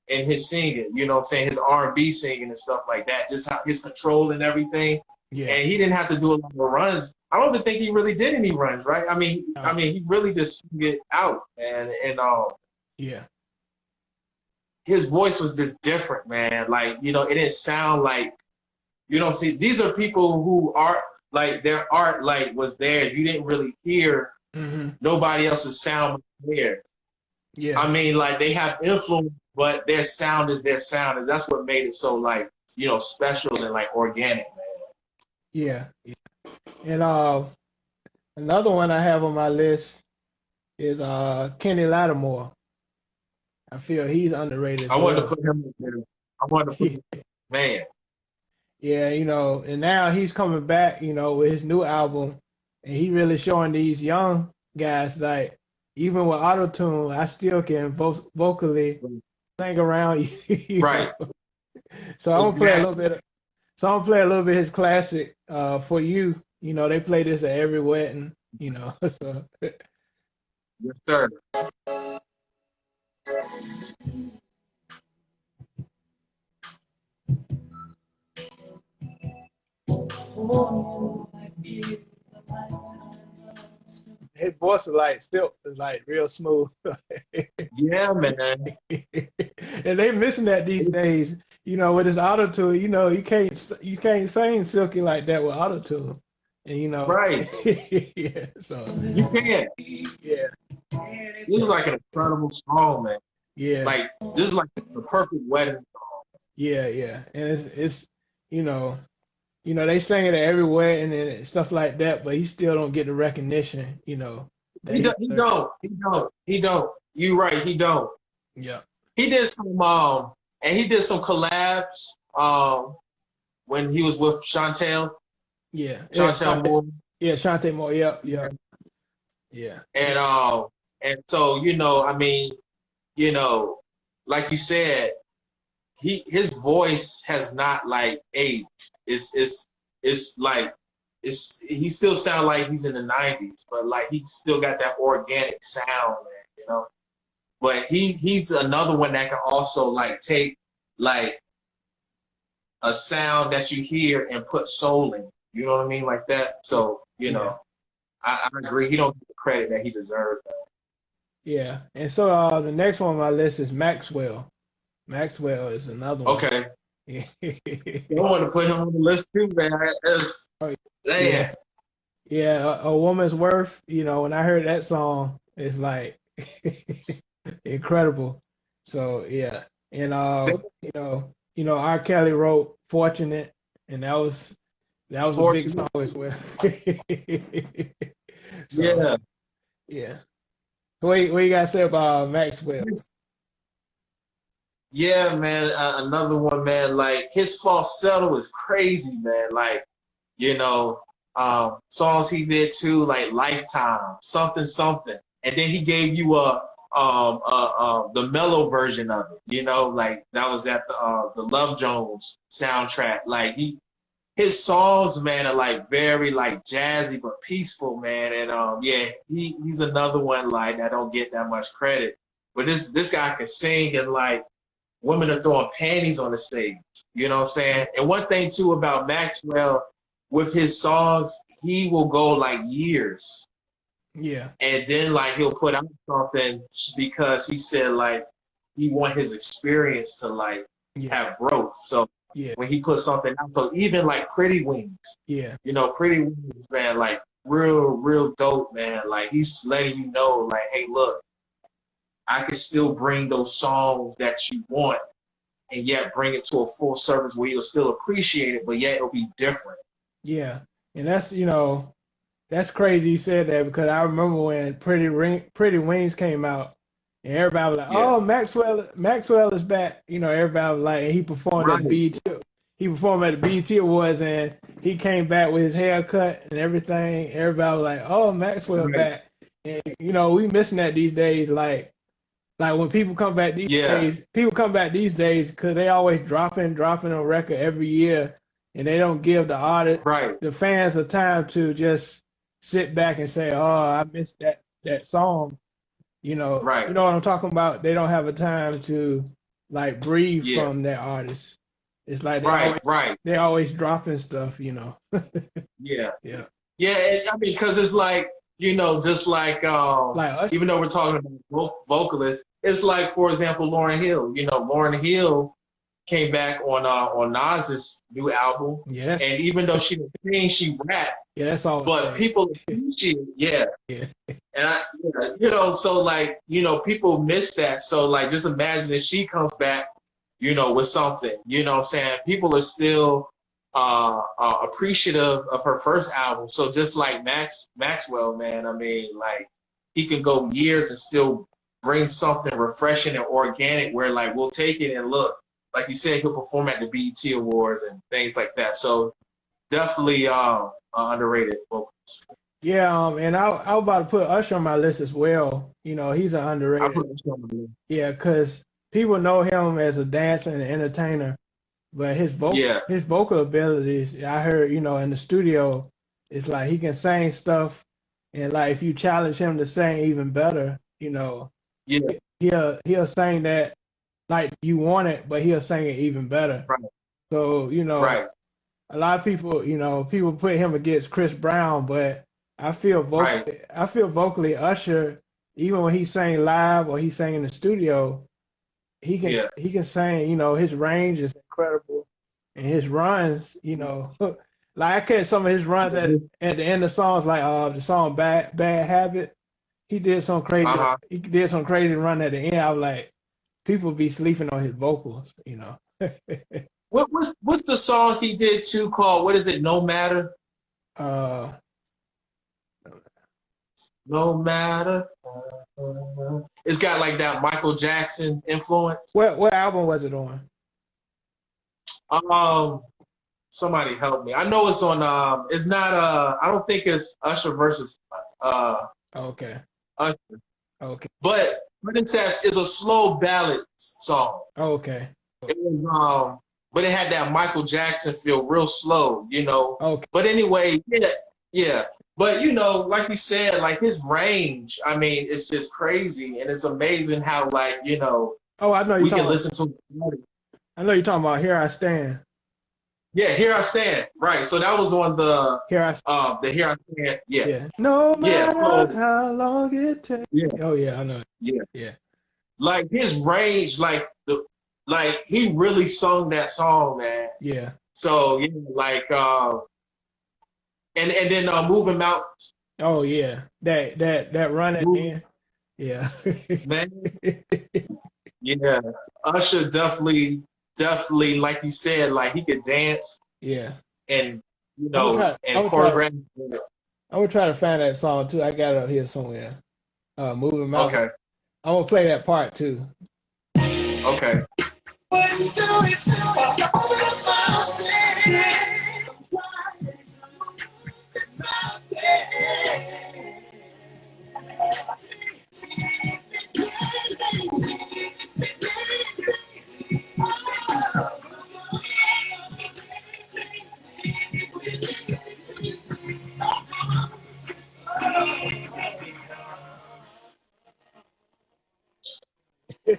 Speaker 1: in his singing, you know what I'm saying, his R&B singing and stuff like that, just how his control and everything.
Speaker 2: Yeah.
Speaker 1: And he didn't have to do a lot of runs. I don't even think he really did any runs, right? I mean, he really just sang it out, man. And
Speaker 2: yeah,
Speaker 1: his voice was just different, man. Like, it didn't sound like, see, these are people who are like their art was there. You didn't really hear nobody else's sound there.
Speaker 2: Yeah.
Speaker 1: I mean, they have influence, but their sound is their sound, and that's what made it so special and organic, man.
Speaker 2: Yeah. And another one I have on my list is Kenny Lattimore. I feel he's underrated.
Speaker 1: I wanted to put him in there. Man.
Speaker 2: Yeah, and now he's coming back, with his new album, and he really showing these young guys even with auto-tune, I still can vocally sing around you.
Speaker 1: Right.
Speaker 2: So I'm gonna play a little bit. So I'm gonna play a little bit of his classic For You. They play this at every wedding. So.
Speaker 1: Yes, sir.
Speaker 2: His voice is still real smooth.
Speaker 1: Yeah, man.
Speaker 2: And they missing that these days. With his auto tune, you can't sing silky like that with auto tune. And
Speaker 1: right.
Speaker 2: Yeah, so
Speaker 1: you can't.
Speaker 2: Yeah.
Speaker 1: This is an incredible song, man.
Speaker 2: Yeah.
Speaker 1: This is the perfect wedding song.
Speaker 2: Yeah. And it's they sing it at every wedding and stuff like that, but he still don't get the recognition, He don't. You right, he don't.
Speaker 1: Yeah. He did some collabs when he was with Chantel.
Speaker 2: Yeah.
Speaker 1: Chantel Moore.
Speaker 2: Yeah, Chantel Moore, yeah.
Speaker 1: And so, like you said, his voice has not aged. It's he still sound like he's in the 90s, but like he still got that organic sound, man, you know. But he's another one that can also like take like a sound that you hear and put soul in. You know what I mean? Like that. So, you know, I agree. He don't get the credit that he deserves.
Speaker 2: Yeah. And so the next one on my list is Maxwell. Maxwell is another one.
Speaker 1: Okay.
Speaker 2: Yeah.
Speaker 1: I want to put him on the list too, man. Damn.
Speaker 2: Yeah, a woman's worth. You know, when I heard that song, it's like incredible. So yeah, and R. Kelly wrote "Fortunate," and that was a big song as well. So, yeah. What you gotta say about Maxwell?
Speaker 1: Yeah, man. Another one, man. Like his falsetto is crazy, man. Like, you know, songs he did too, like Lifetime, something, something, and then he gave you the mellow version of it. You know, like that was at the Love Jones soundtrack. Like his songs, man, are like very like jazzy but peaceful, man. And yeah, he's another one like that don't get that much credit. But this guy can sing, and like women are throwing panties on the stage. You know what I'm saying? And one thing too about Maxwell, with his songs, he will go like years.
Speaker 2: Yeah.
Speaker 1: And then like he'll put out something because he said like he want his experience to like have growth. So when he put something out, so even like Pretty Wings, you know, Pretty Wings, man, like real dope, man. Like he's letting you know, like, hey, look, I can still bring those songs that you want, and yet bring it to a full service where you'll still appreciate it, but yet it'll be different.
Speaker 2: Yeah, and that's that's crazy you said that, because I remember when Pretty Wings came out, and everybody was like, "Oh, Maxwell is back." You know, everybody was like, and he performed at BET. He performed at the BET Awards, and he came back with his haircut and everything. Everybody was like, "Oh, Maxwell back," and you know, we missing that these days. Like when people come back these days, because they always dropping a record every year, and they don't give the artist, the fans, the time to just sit back and say, "Oh, I missed that song." You know, you know what I'm talking about. They don't have a time to like breathe from their artists. It's like they always dropping stuff. You know.
Speaker 1: Yeah. And, I mean, because it's like, you know, just like even though we're talking about vocalists, it's like, for example, Lauryn Hill. You know, Lauryn Hill came back on Nas's new album.
Speaker 2: Yes.
Speaker 1: And even though she was sing, she rapped.
Speaker 2: Yeah, that's all.
Speaker 1: But people appreciate it. And you know, so like, you know, people miss that. So like, just imagine if she comes back, you know, with something, you know what I'm saying? People are still appreciative of her first album. So just like Maxwell, man, I mean, like he can go years and still bring something refreshing and organic where like we'll take it and look. Like you said, he'll perform at the BET Awards and things like that. So definitely underrated vocalist.
Speaker 2: Yeah, and I was about to put Usher on my list as well. You know, he's an underrated. Yeah, because people know him as a dancer and an entertainer, but his vocal abilities, I heard, you know, in the studio, it's like he can sing stuff, and like if you challenge him to sing even better, you know, he'll sing that like you want it, but he'll sing it even better. So, you know, a lot of people, you know, people put him against Chris Brown, but I feel vocally Usher, even when he sang live or he sang in the studio, he can sing. You know, his range is incredible, and his runs, you know, like I catch some of his runs at the end of songs, like the song Bad Habit. He did some crazy. He did some crazy run at the end. I was like, people be sleeping on his vocals, you know.
Speaker 1: What's the song he did too called? What is it? No Matter. No Matter. It's got like that Michael Jackson influence.
Speaker 2: What album was it on?
Speaker 1: Somebody help me. I know it's on. It's not. I don't think it's Usher versus.
Speaker 2: Okay.
Speaker 1: Usher.
Speaker 2: Okay.
Speaker 1: But Princess is a slow ballad song.
Speaker 2: Okay.
Speaker 1: It was but it had that Michael Jackson feel, real slow, you know.
Speaker 2: Okay.
Speaker 1: But anyway, yeah. But you know, like you said, like his range, I mean, it's just crazy, and it's amazing how, like, you know,
Speaker 2: Oh, I know
Speaker 1: we
Speaker 2: you're
Speaker 1: can
Speaker 2: talking.
Speaker 1: listen to.
Speaker 2: I know you're talking about "Here I Stand."
Speaker 1: Yeah, Here I Stand. Right. So that was on the
Speaker 2: Here I
Speaker 1: the Here I Stand. Yeah.
Speaker 2: Yeah. No matter
Speaker 1: So
Speaker 2: how long it takes.
Speaker 1: yeah,
Speaker 2: Oh yeah, I know.
Speaker 1: yeah.
Speaker 2: Yeah.
Speaker 1: Like his range, like he really sung that song, man.
Speaker 2: Yeah.
Speaker 1: So yeah, like and then Moving Mountains.
Speaker 2: Oh yeah. That run at the end. Yeah.
Speaker 1: Man. Yeah. Usher definitely, like you said, like he could dance
Speaker 2: Yeah.
Speaker 1: and you
Speaker 2: I would
Speaker 1: know
Speaker 2: try-
Speaker 1: and choreograph.
Speaker 2: I would try to find that song too. I got it up here somewhere. Moving Mountain.
Speaker 1: Okay.
Speaker 2: I'm gonna play that part too.
Speaker 1: Okay.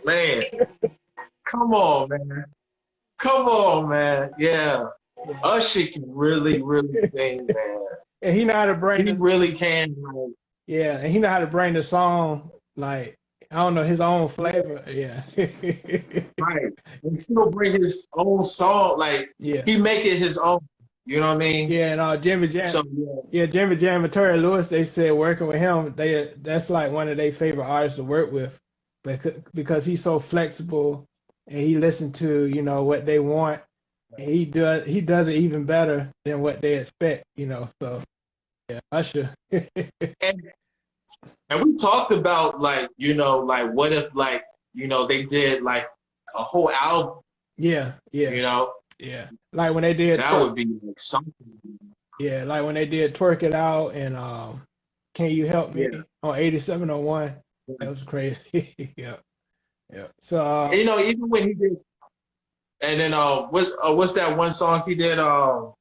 Speaker 1: Man, come on, man. Come on, man. Yeah. Usher can really, really sing, man.
Speaker 2: And he know how to bring
Speaker 1: He
Speaker 2: the,
Speaker 1: really can. Like,
Speaker 2: yeah, and he know how to bring the song like I don't know his own flavor. Yeah.
Speaker 1: right. And still bring his own song. Like,
Speaker 2: Yeah.
Speaker 1: he make it his own. You know what I mean?
Speaker 2: Yeah, and Jimmy Jam.
Speaker 1: So,
Speaker 2: Jimmy Jam and Terry Lewis, they said working with him, that's like one of their favorite artists to work with, because he's so flexible and he listens to, you know, what they want. He does it even better than what they expect, you know. So yeah, Usher.
Speaker 1: and we talked about, like, you know, like what if, like, you know, they did like a whole album,
Speaker 2: Yeah,
Speaker 1: you know?
Speaker 2: yeah. Like when they did
Speaker 1: That would be like something.
Speaker 2: Yeah, like when they did Twerk It Out and Can You Help Me
Speaker 1: Yeah.
Speaker 2: on 8701. That was crazy. Yeah. Yeah. So
Speaker 1: You know, even when he did, and then what's that one song he did? Not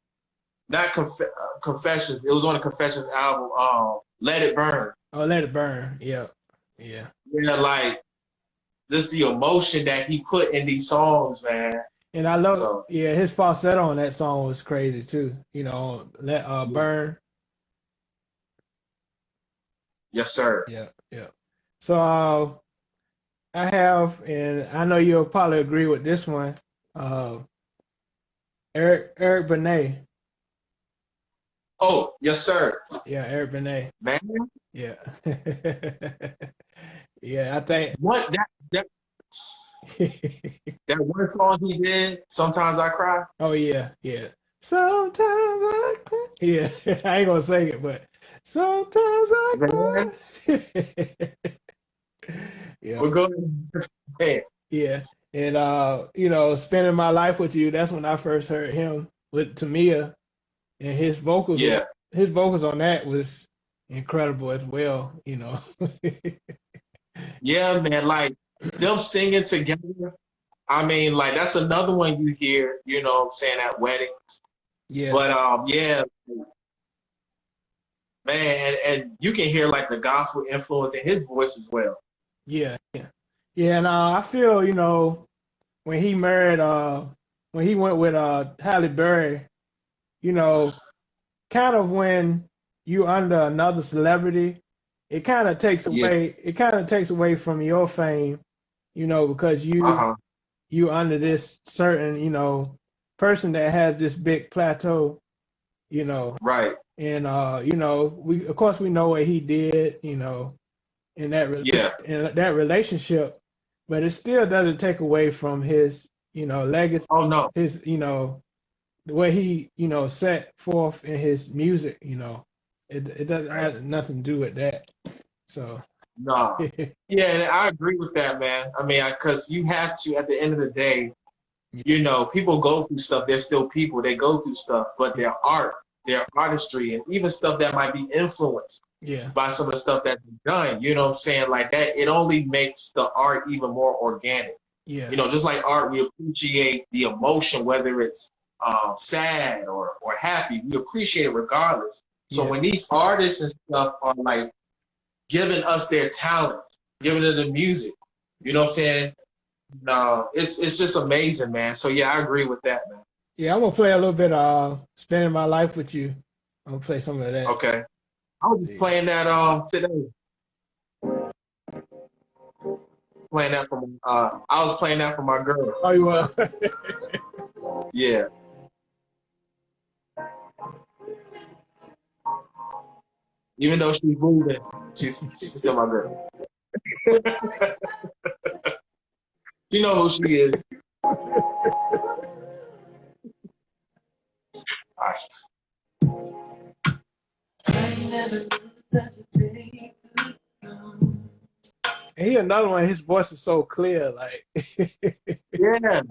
Speaker 1: Confessions. It was on the Confessions album. Let It Burn.
Speaker 2: oh, Let It Burn. Yeah. Yeah.
Speaker 1: Yeah, like this the emotion that he put in these songs, man.
Speaker 2: And I love his falsetto on that song was crazy too. You know, Let Burn.
Speaker 1: Yes, sir.
Speaker 2: Yeah, yeah. So I have, and I know you'll probably agree with this one. Eric Benet.
Speaker 1: Oh, yes, sir.
Speaker 2: Yeah, Eric Benet.
Speaker 1: Man,
Speaker 2: Yeah. Yeah, I think
Speaker 1: what that one song he did, Sometimes I Cry.
Speaker 2: Oh yeah, yeah. Sometimes I cry. Yeah, I ain't gonna sing it, but sometimes I cry. Yeah,
Speaker 1: We're going. Man.
Speaker 2: yeah. And you know, Spending My Life with You, that's when I first heard him with Tamia, and his vocals.
Speaker 1: Yeah.
Speaker 2: His vocals on that was incredible as well. You know.
Speaker 1: Yeah, man. Like them singing together. I mean, like that's another one you hear. You know what I'm saying, at weddings.
Speaker 2: Yeah.
Speaker 1: But yeah, man, and you can hear like the gospel influence in his voice as well.
Speaker 2: Yeah, yeah, yeah. And I feel, you know, when he married, when he went with Halle Berry, you know, kind of when you under another celebrity, it kind of takes away. It kind of takes away from your fame, you know, because you under this certain, you know, person that has this big plateau, you know.
Speaker 1: Right.
Speaker 2: And you know, we of course we know what he did, you know, in that in that relationship, but it still doesn't take away from his, you know, legacy.
Speaker 1: Oh no.
Speaker 2: His, you know, the way he, you know, set forth in his music, you know, it doesn't have nothing to do with that. So
Speaker 1: no. Yeah, and I agree with that, man. I mean, because you have to, at the end of the day, you know, people go through stuff. They're still people. They go through stuff, but their art, their artistry, and even stuff that might be influenced by some of the stuff that's done, you know what I'm saying? Like that, it only makes the art even more organic.
Speaker 2: Yeah.
Speaker 1: You know, just like art, we appreciate the emotion, whether it's sad or happy. We appreciate it regardless. So
Speaker 2: Yeah.
Speaker 1: when these artists and stuff are like giving us their talent, giving it the music, you know what I'm saying? No, it's just amazing, man. So yeah, I agree with that, man.
Speaker 2: Yeah, I'm gonna play a little bit of Spending My Life with You. I'm gonna play some of that.
Speaker 1: Okay. I was just playing that today. Playing that from I was playing that for my girl.
Speaker 2: Oh, you were?
Speaker 1: Yeah. Even though she's moving, she's still my girl. You know who she is. All right.
Speaker 2: And he another one, his voice is so clear, like
Speaker 1: Yeah.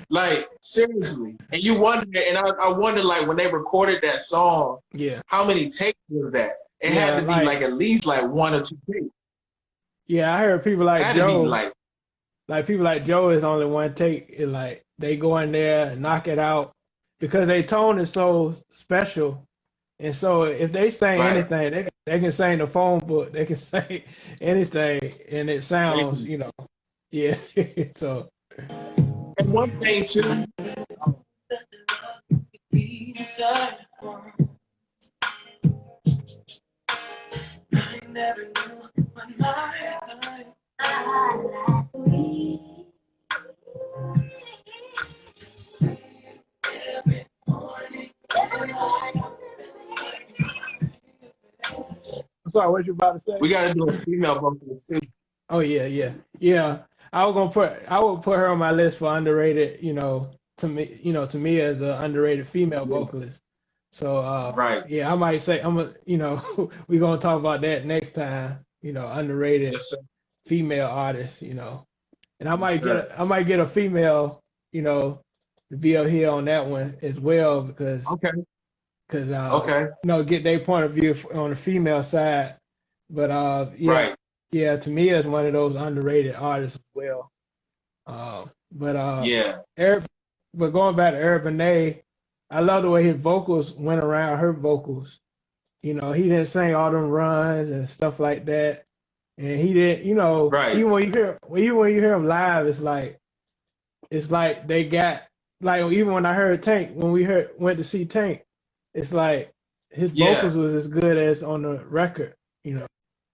Speaker 1: Like, seriously. And you wonder, and I wonder, like, when they recorded that song,
Speaker 2: yeah.
Speaker 1: how many takes was that? It
Speaker 2: Yeah,
Speaker 1: had to be like at least like 1 or 2 takes.
Speaker 2: Yeah, I heard people
Speaker 1: It
Speaker 2: like
Speaker 1: had to be
Speaker 2: Joe,
Speaker 1: like
Speaker 2: people like Joe is only one take. It like they go in there and knock it out because their tone is so special. And so if they sing
Speaker 1: Right.
Speaker 2: anything, they can sing the phone book, they can sing anything, and it sounds, you know, yeah. So
Speaker 1: and one thing too.
Speaker 2: I'm sorry, what you about to say?
Speaker 1: We got to do a female vocalist too.
Speaker 2: Oh yeah. I would put her on my list for underrated. You know, to me as an underrated female vocalist. So
Speaker 1: Right.
Speaker 2: yeah, I might say we're gonna talk about that next time. You know, underrated
Speaker 1: Yes, sir.
Speaker 2: female artists. You know, and I might get a female. You know, to be up here on that one as well because
Speaker 1: Okay.
Speaker 2: you know, get their point of view on the female side. But yeah.
Speaker 1: Right.
Speaker 2: Yeah, to me, it's one of those underrated artists as well.
Speaker 1: Yeah.
Speaker 2: But going back to Eric Benet, I love the way his vocals went around her vocals. You know, he didn't sing all them runs and stuff like that, and he didn't. You know,
Speaker 1: Right.
Speaker 2: even when you hear him live, it's like they got like even when I heard Tank when went to see Tank, it's like his vocals was as good as on the record. You know.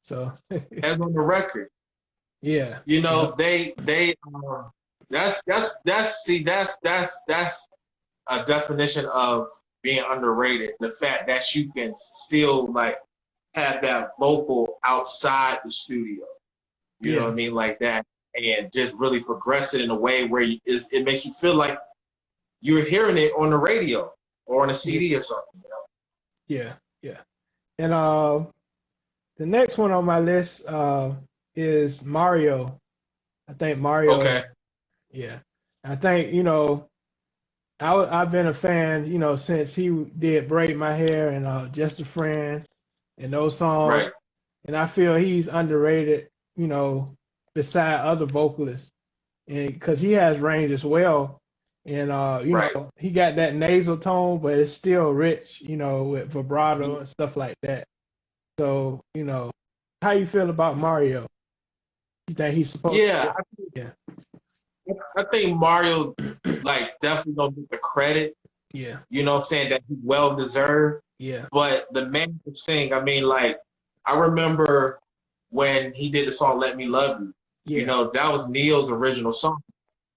Speaker 2: So
Speaker 1: as on the record,
Speaker 2: yeah,
Speaker 1: you know, they that's a definition of being underrated. The fact that you can still like have that vocal outside the studio, you know what I mean, like that, and just really progress it in a way where it makes you feel like you're hearing it on the radio or on a CD or something. You know?
Speaker 2: Yeah. And the next one on my list is Mario. I think Mario.
Speaker 1: Okay.
Speaker 2: Yeah. I think, you know, I've been a fan, you know, since he did Braid My Hair and Just a Friend and those songs.
Speaker 1: Right.
Speaker 2: And I feel he's underrated, you know, beside other vocalists. And because he has range as well. And, you know, he got that nasal tone, but it's still rich, you know, with vibrato and stuff like that. So, you know, how you feel about Mario? You think he's supposed to?
Speaker 1: I think Mario, like, definitely don't get the credit.
Speaker 2: Yeah.
Speaker 1: You know what I'm saying? That he well deserved.
Speaker 2: Yeah.
Speaker 1: But the man could sing. I mean, like, I remember when he did the song "Let Me Love You."
Speaker 2: Yeah.
Speaker 1: You know, that was Neil's original song.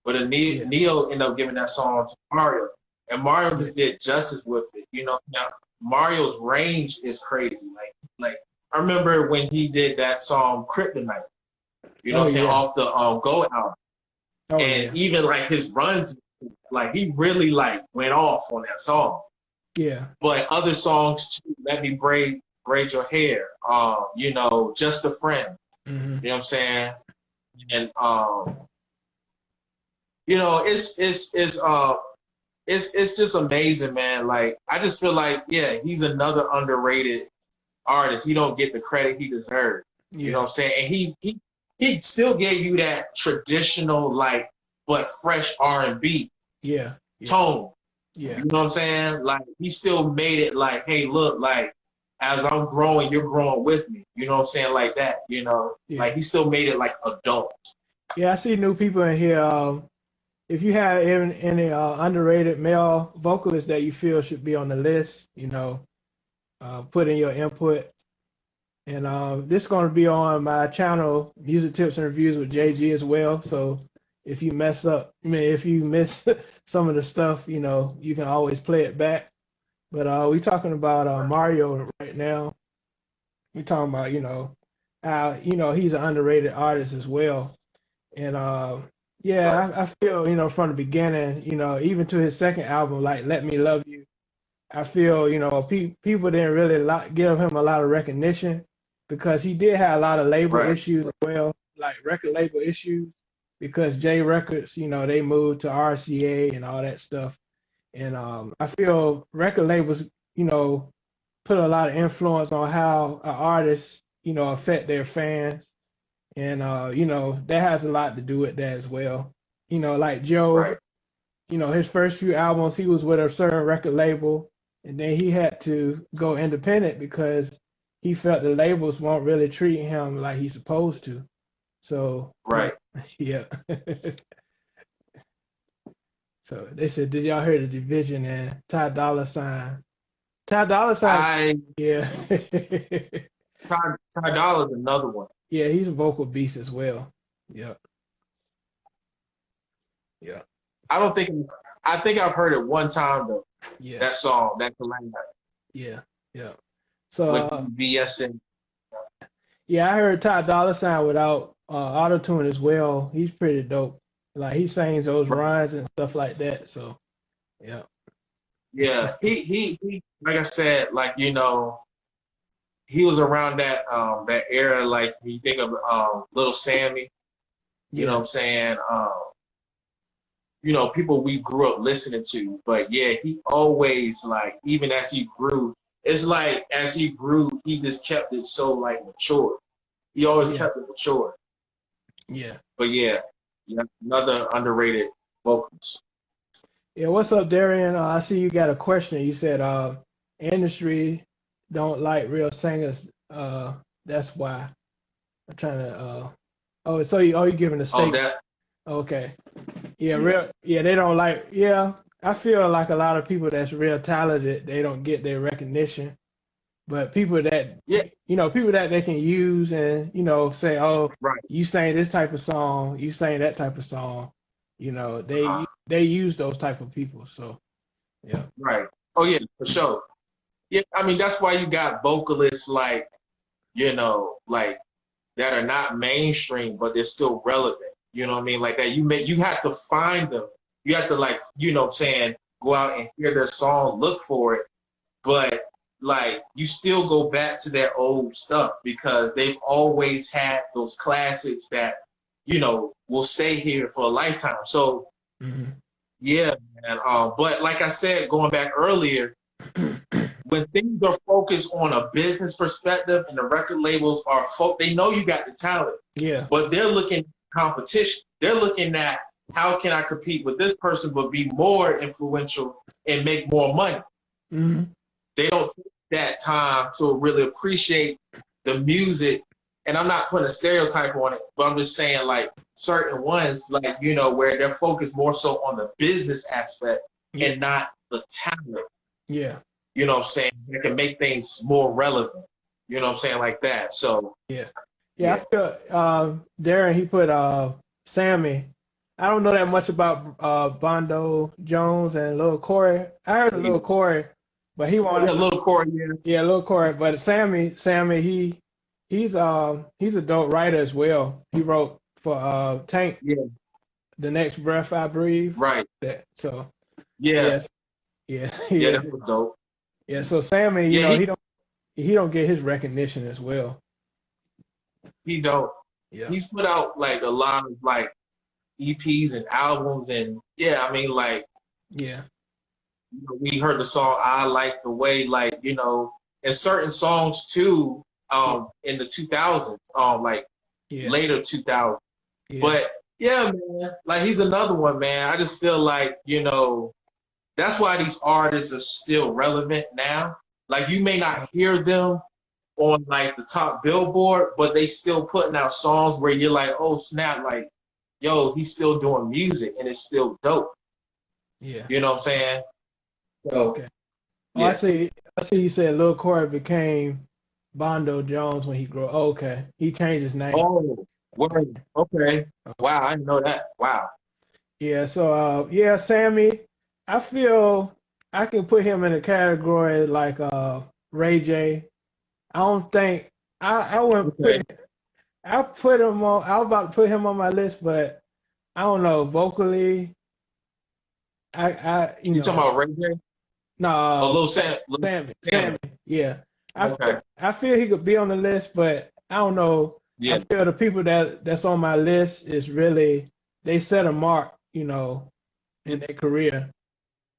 Speaker 1: But Neil ended up giving that song to Mario, and Mario just did justice with it. You know, now Mario's range is crazy. Like I remember when he did that song "Kryptonite." You know what I'm saying, off the Go album. And even like his runs, like he really like went off on that song.
Speaker 2: Yeah.
Speaker 1: But other songs too, Let Me Braid Your Hair, you know, Just a Friend.
Speaker 2: Mm-hmm.
Speaker 1: You know what I'm saying? And you know, it's just amazing, man. Like I just feel like, yeah, he's another underrated artist. He don't get the credit he deserves. You know what I'm saying? And he still gave you that traditional like but fresh R&B
Speaker 2: Yeah.
Speaker 1: tone.
Speaker 2: Yeah.
Speaker 1: You know what I'm saying? Like he still made it like, hey, look, like as I'm growing, you're growing with me. You know what I'm saying? Like that, you know?
Speaker 2: Yeah.
Speaker 1: Like he still made it like adult.
Speaker 2: Yeah, I see new people in here. If you have any underrated male vocalists that you feel should be on the list, you know, put in your input. And this is going to be on my channel, Music Tips and Reviews with JG as well. So if you mess up, I mean, if you miss some of the stuff, you know, you can always play it back. But we're talking about Mario right now. We're talking about, you know, how, you know, he's an underrated artist as well. And yeah, I feel, you know, from the beginning, you know, even to his second album, like Let Me Love You, I feel, you know, people didn't really give him a lot of recognition because he did have a lot of label issues as well, like record label issues, because J Records, you know, they moved to RCA and all that stuff. And I feel record labels, you know, put a lot of influence on how an artist, you know, affect their fans. And, you know, that has a lot to do with that as well. You know, like Joe, you know, his first few albums, he was with a certain record label, and then he had to go independent because he felt the labels weren't really treating him like he's supposed to. So, yeah. So they said, did y'all hear the division and Ty Dolla $ign? Ty Dolla $ign, yeah.
Speaker 1: Ty Dolla's another one.
Speaker 2: Yeah, he's a vocal beast as well. Yeah. Yeah.
Speaker 1: I think I've heard it one time though.
Speaker 2: Yeah.
Speaker 1: That song, that collab.
Speaker 2: Yeah. Yeah. So
Speaker 1: with BSN.
Speaker 2: Yeah, I heard Ty Dolla $ign without auto-tune as well. He's pretty dope. Like he sings those rhymes and stuff like that. So yeah.
Speaker 1: Yeah. He like I said, like, you know, he was around that that era, like when you think of Little Sammy, you know what I'm saying? You know, people we grew up listening to. But yeah, he always, like, even as he grew, it's like as he grew, he just kept it so like mature. He always kept it mature.
Speaker 2: Yeah.
Speaker 1: But yeah, another underrated vocalist.
Speaker 2: Yeah, what's up, Darian? I see you got a question. You said industry don't like real singers. That's why. I'm trying to so you giving a statement. Okay. Yeah, they don't like, I feel like a lot of people that's real talented, they don't get their recognition. But people that, you know, people that they can use and, you know, say, oh, you sang this type of song, you sang that type of song, you know, they use those type of people. So, yeah.
Speaker 1: Right. Oh, yeah, for sure. Yeah, I mean, that's why you got vocalists like, you know, like that are not mainstream, but they're still relevant. You know what I mean? Like that, you have to find them. You have to, like, you know what I'm saying, go out and hear their song, look for it. But like, you still go back to their old stuff because they've always had those classics that, you know, will stay here for a lifetime. So, yeah, man. But like I said, going back earlier, when things are focused on a business perspective and the record labels are, they know you got the talent.
Speaker 2: Yeah.
Speaker 1: But they're looking at competition. They're looking at how can I compete with this person but be more influential and make more money. They don't take that time to really appreciate the music. And I'm not putting a stereotype on it, but I'm just saying, like, certain ones, like, you know, where they're focused more so on the business aspect and not the talent.
Speaker 2: Yeah.
Speaker 1: You know what I'm saying? They can make things more relevant. You know what I'm saying? Like that. So
Speaker 2: yeah. I feel Darren, he put Sammy. I don't know that much about Bondo Jones and Lil Corey. I heard of Lil Corey, but he wanted
Speaker 1: Lil Corey,
Speaker 2: Lil Corey. But Sammy, he's a dope writer as well. He wrote for Tank, The Next Breath I Breathe.
Speaker 1: Right.
Speaker 2: That, so
Speaker 1: yeah,
Speaker 2: that
Speaker 1: was dope.
Speaker 2: Yeah, so Sammy, you know, he don't get his recognition as well.
Speaker 1: He don't.
Speaker 2: Yeah.
Speaker 1: He's put out like a lot of like EPs and albums, and I mean, like, you know, we heard the song "I Like the Way," like, you know, and certain songs too, in the 2000s, like
Speaker 2: Yeah.
Speaker 1: later 2000.
Speaker 2: Yeah.
Speaker 1: But yeah, man, like he's another one, man. I just feel like, that's why these artists are still relevant now. Like you may not hear them on like the top Billboard, but they still putting out songs where you're like, oh snap, like, yo, he's still doing music and it's still dope.
Speaker 2: Yeah.
Speaker 1: You know what I'm saying? So,
Speaker 2: Okay. Oh,
Speaker 1: yeah.
Speaker 2: I see you said Lil Corey became Bondo Jones when he grew up. Oh, okay. He changed his name.
Speaker 1: Oh, word. Okay. Wow, I didn't know that. Wow.
Speaker 2: Yeah, so yeah, Sammy, I feel I can put him in a category like Ray J. I don't think I wouldn't
Speaker 1: Okay.
Speaker 2: I put him on. I was about to put him on my list, but I don't know. Vocally,
Speaker 1: You talking about Ray J?
Speaker 2: no,
Speaker 1: Lil Sam.
Speaker 2: Sammy. Yeah,
Speaker 1: Okay.
Speaker 2: I feel he could be on the list, but I don't know.
Speaker 1: Yeah.
Speaker 2: I feel the people that's on my list is really they set a mark, in their career,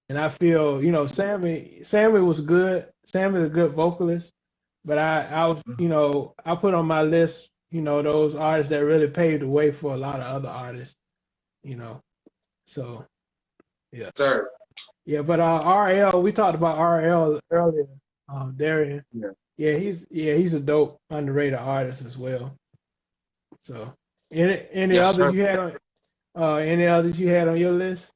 Speaker 2: and I feel Sammy was good. Sammy's a good vocalist, but I was I put on my list those artists that really paved the way for a lot of other artists, so yeah.
Speaker 1: Sir.
Speaker 2: Yeah, but RL, we talked about RL earlier, Darian.
Speaker 1: Yeah.
Speaker 2: He's a dope underrated artist as well. So any
Speaker 1: Yes,
Speaker 2: others
Speaker 1: sir.
Speaker 2: you had any others you had on your list?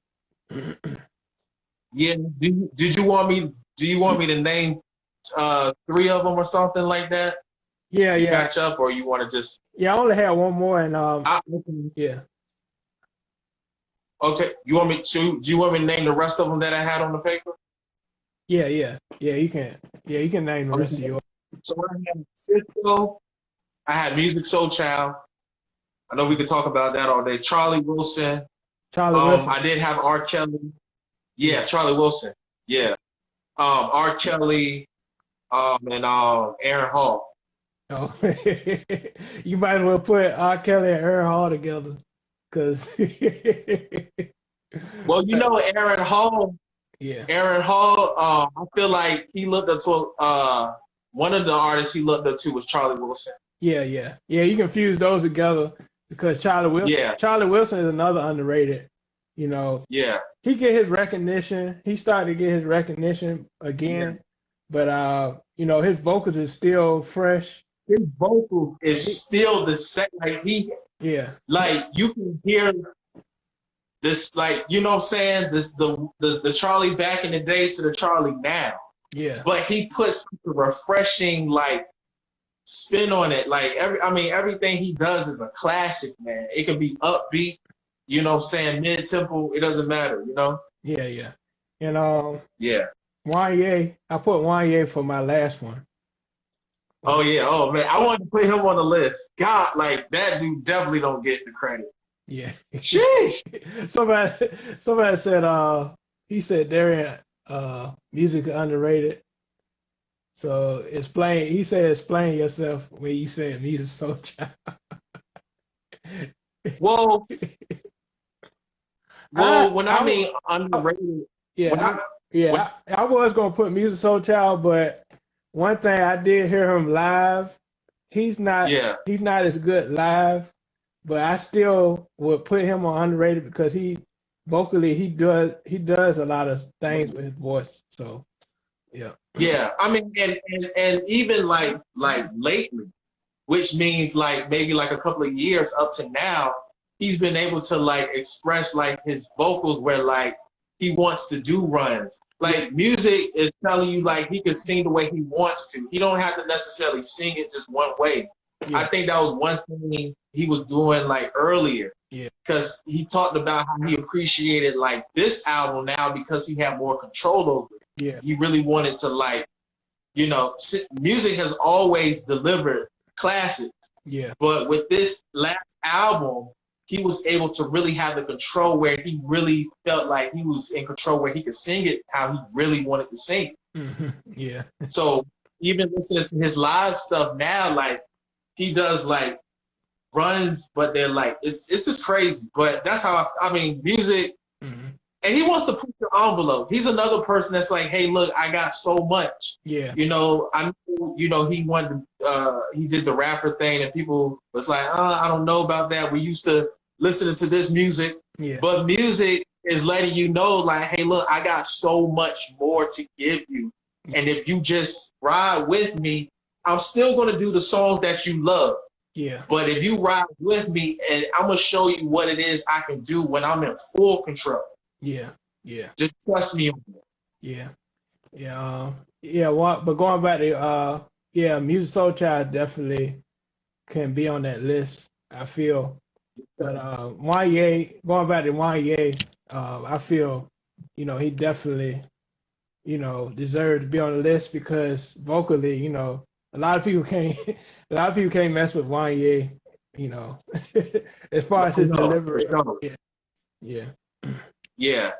Speaker 1: Yeah. Did you want me? Do you want me to name 3 of them or something like that?
Speaker 2: Yeah.
Speaker 1: Catch up, or you want to just?
Speaker 2: Yeah, I only had one more, and yeah.
Speaker 1: Okay. You want me to? Do you want me to name the rest of them that I had on the paper?
Speaker 2: Yeah. You can. Yeah, you can name the rest of yours.
Speaker 1: So I had Cisco. I had Music Soul Child. I know we could talk about that all day. Charlie Wilson.
Speaker 2: Charlie Wilson.
Speaker 1: I did have R. Kelly. Yeah, Charlie Wilson. Yeah. R. Kelly. And Aaron Hall.
Speaker 2: Oh, you might as well put R. Kelly and Aaron Hall together, because.
Speaker 1: Well, Aaron Hall.
Speaker 2: Yeah.
Speaker 1: Aaron Hall. I feel like he looked up to one of the artists he looked up to was Charlie Wilson.
Speaker 2: Yeah. You can fuse those together because Charlie Wilson.
Speaker 1: Yeah.
Speaker 2: Charlie Wilson is another underrated.
Speaker 1: Yeah.
Speaker 2: He get his recognition. He started to get his recognition again, but his vocals is still fresh.
Speaker 1: His vocal is still the same. Like like you can hear this, like what I'm saying, this the Charlie back in the day to the Charlie now.
Speaker 2: Yeah. But
Speaker 1: he puts a refreshing spin on it. Like everything he does is a classic, man. It can be upbeat, mid-tempo, it doesn't matter,
Speaker 2: Yeah. And
Speaker 1: yeah.
Speaker 2: Wanye, I put Wanye for my last one.
Speaker 1: Oh yeah. Oh man, I wanted to put him on the list. God, like that dude definitely don't get the credit.
Speaker 2: Yeah.
Speaker 1: Sheesh.
Speaker 2: Somebody said he said Darian music underrated. So he said explain yourself when you said music so child.
Speaker 1: Well, when I mean underrated,
Speaker 2: I was gonna put Music Soul Child, but one thing I did hear him live. He's not as good live, but I still would put him on underrated because vocally he does a lot of things with his voice. So yeah.
Speaker 1: Yeah, I mean, and even like lately, which means maybe a couple of years up to now, he's been able to express his vocals where he wants to do runs. Music is telling you he can sing the way he wants to. He don't have to necessarily sing it just one way. Yeah. I think that was one thing he was doing earlier. Yeah. Because he talked about how he appreciated this album now because he had more control over it.
Speaker 2: Yeah.
Speaker 1: He really wanted to music has always delivered classics.
Speaker 2: Yeah.
Speaker 1: But with this last album, he was able to really have the control where he really felt like he was in control where he could sing it how he really wanted to sing it.
Speaker 2: Mm-hmm. Yeah.
Speaker 1: So even listening to his live stuff now, he does runs, but they're it's just crazy. But that's how music.
Speaker 2: Mm-hmm.
Speaker 1: And he wants to push the envelope. He's another person that's like, hey, look, I got so much.
Speaker 2: Yeah.
Speaker 1: You know, I know, you know, he wanted he did the rapper thing and people was like, I don't know about that. We used to listen to this music.
Speaker 2: Yeah.
Speaker 1: But music is letting you know, like, hey, look, I got so much more to give you. And if you just ride with me, I'm still going to do the songs that you love.
Speaker 2: Yeah.
Speaker 1: But if you ride with me, and I'm going to show you what it is I can do when I'm in full control.
Speaker 2: Yeah. Yeah.
Speaker 1: Just trust me on that.
Speaker 2: Yeah. Yeah. But going back to Music Soul Child definitely can be on that list, I feel. But Wanye, going back to Wanye, I feel, you know, he definitely, you know, deserved to be on the list because vocally, you know, a lot of people can't mess with Wanye, you know, as far as his delivery. Yeah.
Speaker 1: Yeah.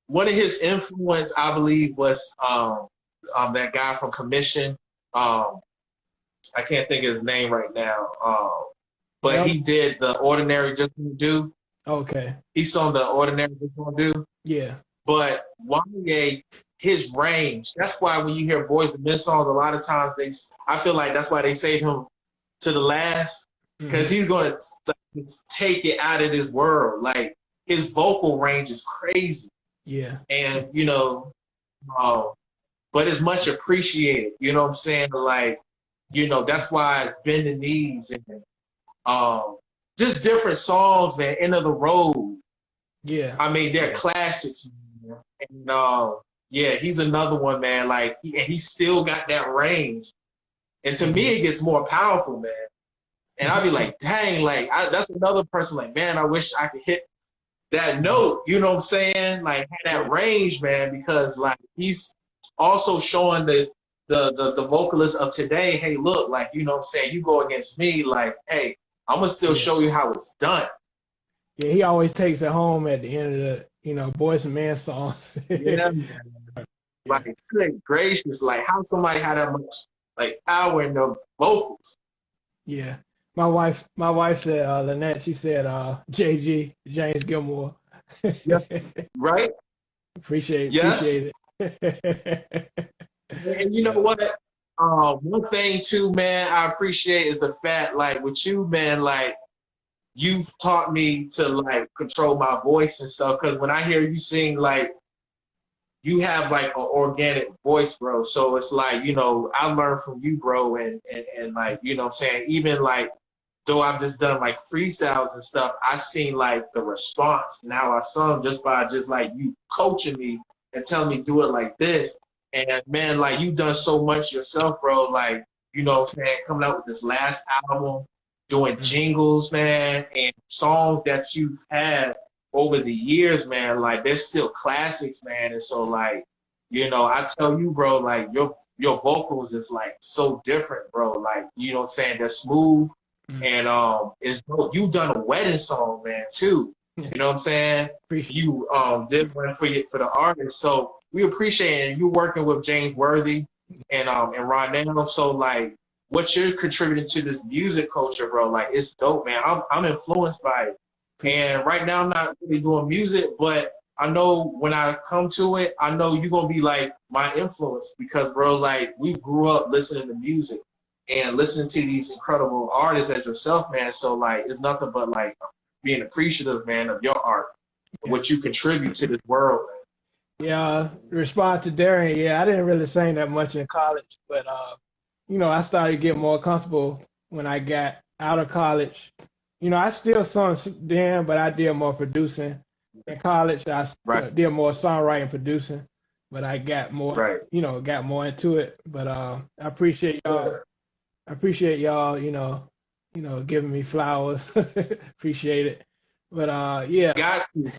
Speaker 1: One of his influence, I believe, was that guy from Commission. I can't think of his name right now. But he did The Ordinary Just Won't Do.
Speaker 2: Okay.
Speaker 1: He sung The Ordinary Just Won't Do.
Speaker 2: Yeah.
Speaker 1: But Wanye, his range, that's why when you hear Boys and Men songs, a lot of times I feel like that's why they save him to the last, because he's going to take it out of this world. Like, his vocal range is crazy.
Speaker 2: Yeah.
Speaker 1: And, you know, but it's much appreciated. You know what I'm saying? Like, you know, that's why Bend the Knees and just different songs, man, End of the Road.
Speaker 2: Yeah.
Speaker 1: I mean, they're classics. Man. And yeah, he's another one, man. Like, he still got that range. And to me, it gets more powerful, man. And I'll be like, dang, like, that's another person, like, man, I wish I could hit that note, you know what I'm saying? Like, have that range, man, because, like, he's also showing the vocalists of today, hey, look, like, you know what I'm saying? You go against me, like, hey, I'm going to still show you how it's done.
Speaker 2: Yeah, he always takes it home at the end of the, you know, Boys and Men songs.
Speaker 1: Yeah, man. Like, good gracious, like, how somebody had that much, like, power in the vocals?
Speaker 2: Yeah. My wife said, Lynette, she said, JG, James Gilmore.
Speaker 1: Yes. Right?
Speaker 2: Appreciate it.
Speaker 1: And you know what? One thing too, man, I appreciate is the fact, like, with you, man, like, you've taught me to, like, control my voice and stuff. Because when I hear you sing, like, you have, like, an organic voice, bro. So it's like, you know, I learned from you, bro. And like, you know what I'm saying? Even, like, though I've just done, like, freestyles and stuff, I've seen, like, the response and how I sung just by just, like, you coaching me and telling me do it like this. And, man, like, you've done so much yourself, bro. Like, you know what I'm saying? Coming out with this last album, doing jingles, man, and songs that you've had over the years, man. Like, they're still classics, man. And so, like, you know, I tell you, bro, like, your vocals is, like, so different, bro. Like, you know what I'm saying? They're smooth. And it's dope. You've done a wedding song, man, too. You know what I'm saying? You did one for the artist. So we appreciate it. You working with James Worthy and Ronell. So, like, what you're contributing to this music culture, bro, like, it's dope, man. I'm influenced by it. And right now I'm not really doing music, but I know when I come to it, I know you're gonna be like my influence because, bro, like, we grew up listening to music and listening to these incredible artists as yourself, man. So, like, it's nothing but, like, being appreciative, man, of your art, what you contribute to this world, man.
Speaker 2: Yeah, respond to Darian. Yeah, I didn't really sing that much in college, but you know, I started getting more comfortable when I got out of college. You know, I still sung then, but I did more producing. In college, I did more songwriting, producing, but I got more, you know, got more into it. But I appreciate y'all. I appreciate y'all, you know, giving me flowers. Appreciate it. But yeah.
Speaker 1: Got to,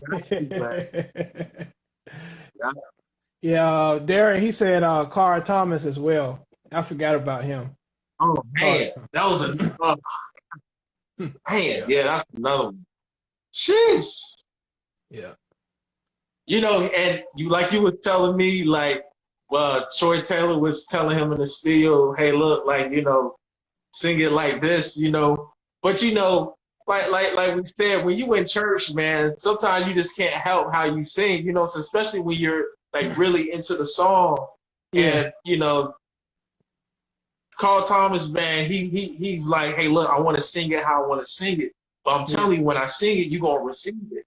Speaker 2: Yeah, Darren, he said Carl Thomas as well. I forgot about him.
Speaker 1: Oh man, that was a man. Yeah, that's another one. Sheesh.
Speaker 2: Yeah.
Speaker 1: You know, and you were telling me, like, well, Troy Taylor was telling him in the studio, hey, look, like, you know, sing it like this, you know. But, you know, like we said, when you in church, man, sometimes you just can't help how you sing, you know, so especially when you're like really into the song.
Speaker 2: Yeah.
Speaker 1: And, you know, Carl Thomas, man, he's like, hey, look, I want to sing it how I want to sing it. But I'm telling you, when I sing it, you're gonna receive it.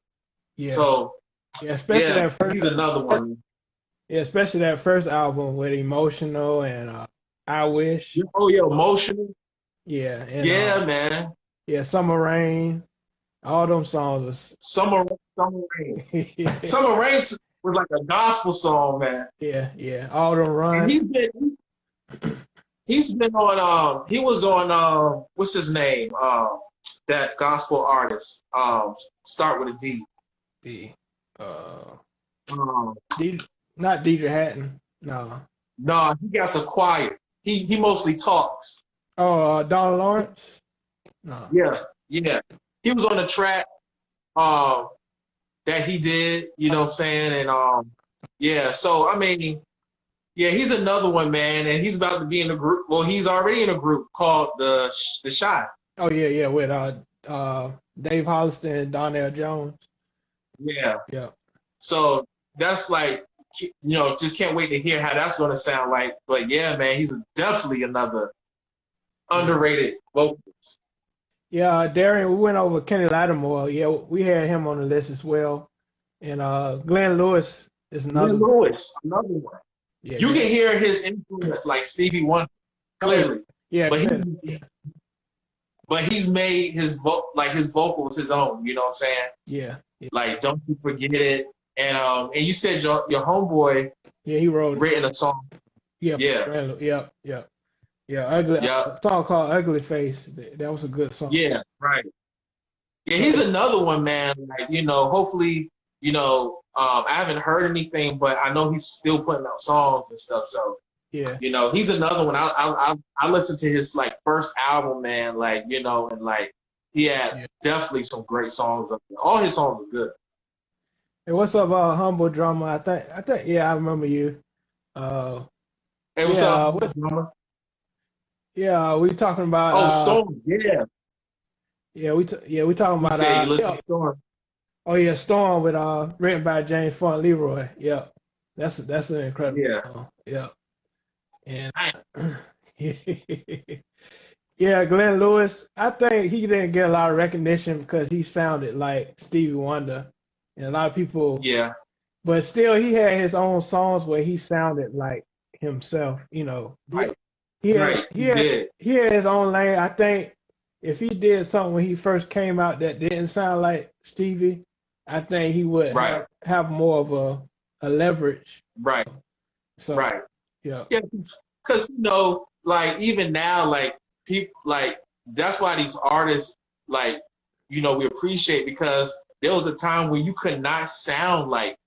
Speaker 2: Yeah.
Speaker 1: So
Speaker 2: yeah, especially that first.
Speaker 1: He's another one.
Speaker 2: Yeah, especially that first album with Emotional and I Wish.
Speaker 1: Oh yeah, Emotional.
Speaker 2: Yeah. And,
Speaker 1: Yeah, man.
Speaker 2: Yeah, Summer Rain. All them songs.
Speaker 1: Summer Rain. Summer Rain was like a gospel song, man.
Speaker 2: Yeah. All them runs.
Speaker 1: And he's been on he was on what's his name? That gospel artist. Start with a D.
Speaker 2: Not Deidre Hatton. No.
Speaker 1: No, he got some quiet. He mostly talks.
Speaker 2: Oh, Donald Lawrence? No.
Speaker 1: Yeah. He was on the track that he did, you know what I'm saying? And yeah, so I mean, yeah, he's another one, man, and he's about to be in a group. Well, he's already in a group called the Shy.
Speaker 2: Oh yeah, with Dave Hollister and Donnell Jones.
Speaker 1: Yeah.
Speaker 2: So
Speaker 1: that's like, you know, just can't wait to hear how that's going to sound like. But yeah, man, he's definitely another underrated vocalist.
Speaker 2: Yeah, Darian, we went over Kenny Lattimore. Yeah, we had him on the list as well. And Glenn Lewis is another.
Speaker 1: Glenn Lewis, another one.
Speaker 2: Yeah,
Speaker 1: you can hear his influence like Stevie Wonder clearly.
Speaker 2: Yeah,
Speaker 1: but he's made his vocals his own. You know what I'm saying?
Speaker 2: Yeah.
Speaker 1: Like Don't You Forget It, and you said your homeboy.
Speaker 2: Yeah, he written
Speaker 1: a song.
Speaker 2: Yeah. Ugly. A song called Ugly Face. That was a good song.
Speaker 1: Yeah, right. Yeah, he's another one, man. Like, you know, hopefully, you know, I haven't heard anything, but I know he's still putting out songs and stuff. So
Speaker 2: yeah,
Speaker 1: you know, he's another one. I listened to his like first album, man. Like, you know, and like he had definitely some great songs up there. All his songs are good.
Speaker 2: Hey, what's up, Humble Drummer? I think I remember you.
Speaker 1: Hey, what's up, Drummer?
Speaker 2: Yeah, we talking about
Speaker 1: Storm. Yeah,
Speaker 2: we talking about
Speaker 1: you listen to Storm.
Speaker 2: Oh yeah, Storm with written by James Font Leroy. Yeah, that's an incredible song. Yeah, and yeah, Glenn Lewis. I think he didn't get a lot of recognition because he sounded like Stevie Wonder, and a lot of people. Yeah, but still, he had his own songs where he sounded like himself. You know,
Speaker 1: right.
Speaker 2: He had his own lane. I think if he did something when he first came out that didn't sound like Stevie, I think he would have more of a leverage.
Speaker 1: Right.
Speaker 2: So yeah,
Speaker 1: because you know, like even now, like people, like that's why these artists, like, you know, we appreciate, because there was a time when you could not sound like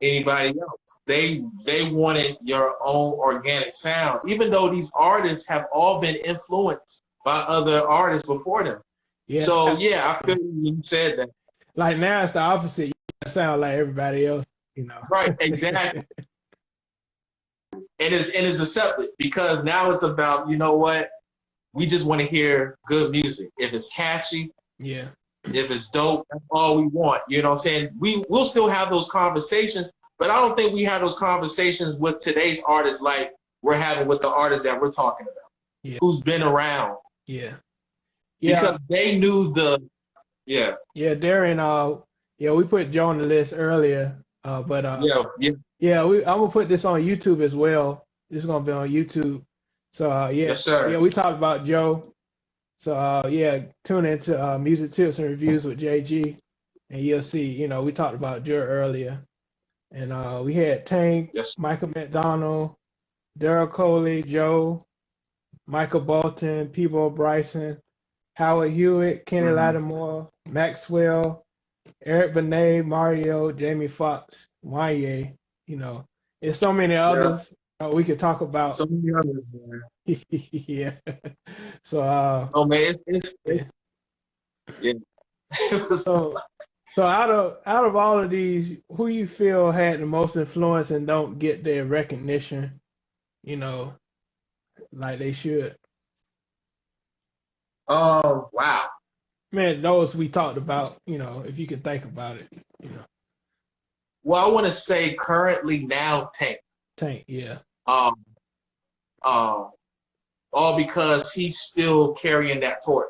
Speaker 1: anybody else. They wanted your own organic sound, even though these artists have all been influenced by other artists before them. Yeah. So yeah, I feel you said that.
Speaker 2: Like now it's the opposite. You sound like everybody else, you know.
Speaker 1: Right, exactly. and it's accepted, because now it's about, you know what, we just want to hear good music. If it's catchy, if it's dope, that's all we want. You know what I'm saying? We'll still have those conversations, but I don't think we have those conversations with today's artists like we're having with the artists that we're talking about, who's been around. Because they knew
Speaker 2: Darian, we put Joe on the list earlier, but I'm gonna put this on YouTube as well. This is gonna be on YouTube. So
Speaker 1: yes, sir.
Speaker 2: We talked about Joe. So tune into Music Tips and Reviews with JG, and you'll see. You know, we talked about Joe earlier, and we had Tank, Michael McDonald, Daryl Coley, Joe, Michael Bolton, Peebo Bryson, Howard Hewitt, Kenny Lattimore, Maxwell, Eric Benet, Mario, Jamie Foxx, Wanye. You know, there's so many others we could talk about.
Speaker 1: So many others, man.
Speaker 2: Yeah. So.
Speaker 1: Man, it's
Speaker 2: So out of all of these, who you feel had the most influence and don't get their recognition, you know, like they should?
Speaker 1: Oh, wow.
Speaker 2: Man, those we talked about, if you can think about it,
Speaker 1: Well, I want to say currently now Tank.
Speaker 2: Tank, yeah.
Speaker 1: Um, um, all because he's still carrying that torch.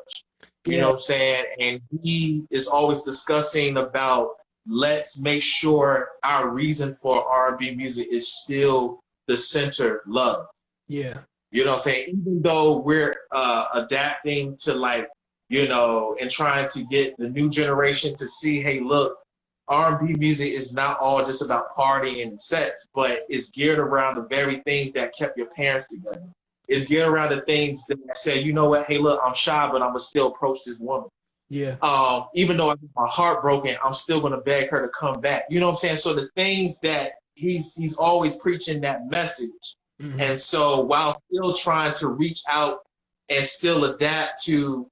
Speaker 1: You know what I'm saying? And he is always discussing about let's make sure our reason for R&B music is still the center love.
Speaker 2: Yeah.
Speaker 1: You know what I'm saying? Even though we're adapting to and trying to get the new generation to see, hey, look, R&B music is not all just about partying and sex, but it's geared around the very things that kept your parents together. It's geared around the things that say, you know what, hey, look, I'm shy, but I'm going to still approach this woman.
Speaker 2: Yeah.
Speaker 1: Even though I get my heart broken, I'm still going to beg her to come back. You know what I'm saying? So the things that he's always preaching that message. Mm-hmm. And so while still trying to reach out and still adapt to,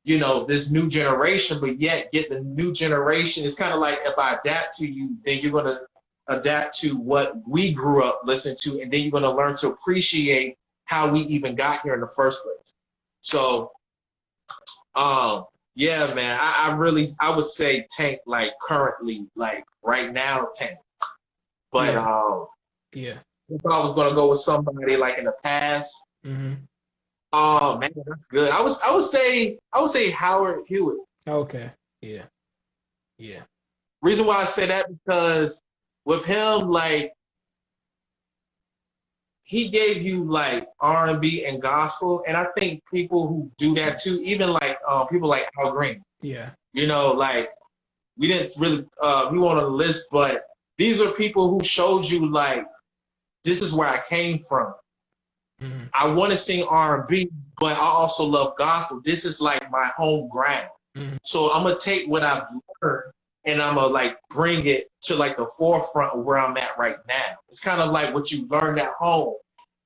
Speaker 1: this new generation, but yet get the new generation. It's kind of like if I adapt to you, then you're going to adapt to what we grew up listening to, and then you're going to learn to appreciate how we even got here in the first place. So, yeah, man, I would say Tank, like currently, like right now, Tank. But
Speaker 2: yeah.
Speaker 1: If I was gonna go with somebody like in the past,
Speaker 2: mm-hmm.
Speaker 1: Oh man, that's good. I would say Howard Hewitt.
Speaker 2: Okay. Yeah. Yeah.
Speaker 1: Reason why I say that because with him, like he gave you like R&B and gospel, and I think people who do that too, even like people like Al Green.
Speaker 2: Yeah.
Speaker 1: Like we didn't really we were on a list, but these are people who showed you like this is where I came from. Mm-hmm. I want to sing R&B, but I also love gospel. This is like my home ground. Mm-hmm. So I'm gonna take what I've learned and I'm gonna like bring it to like the forefront of where I'm at right now. It's kind of like what you learned at home,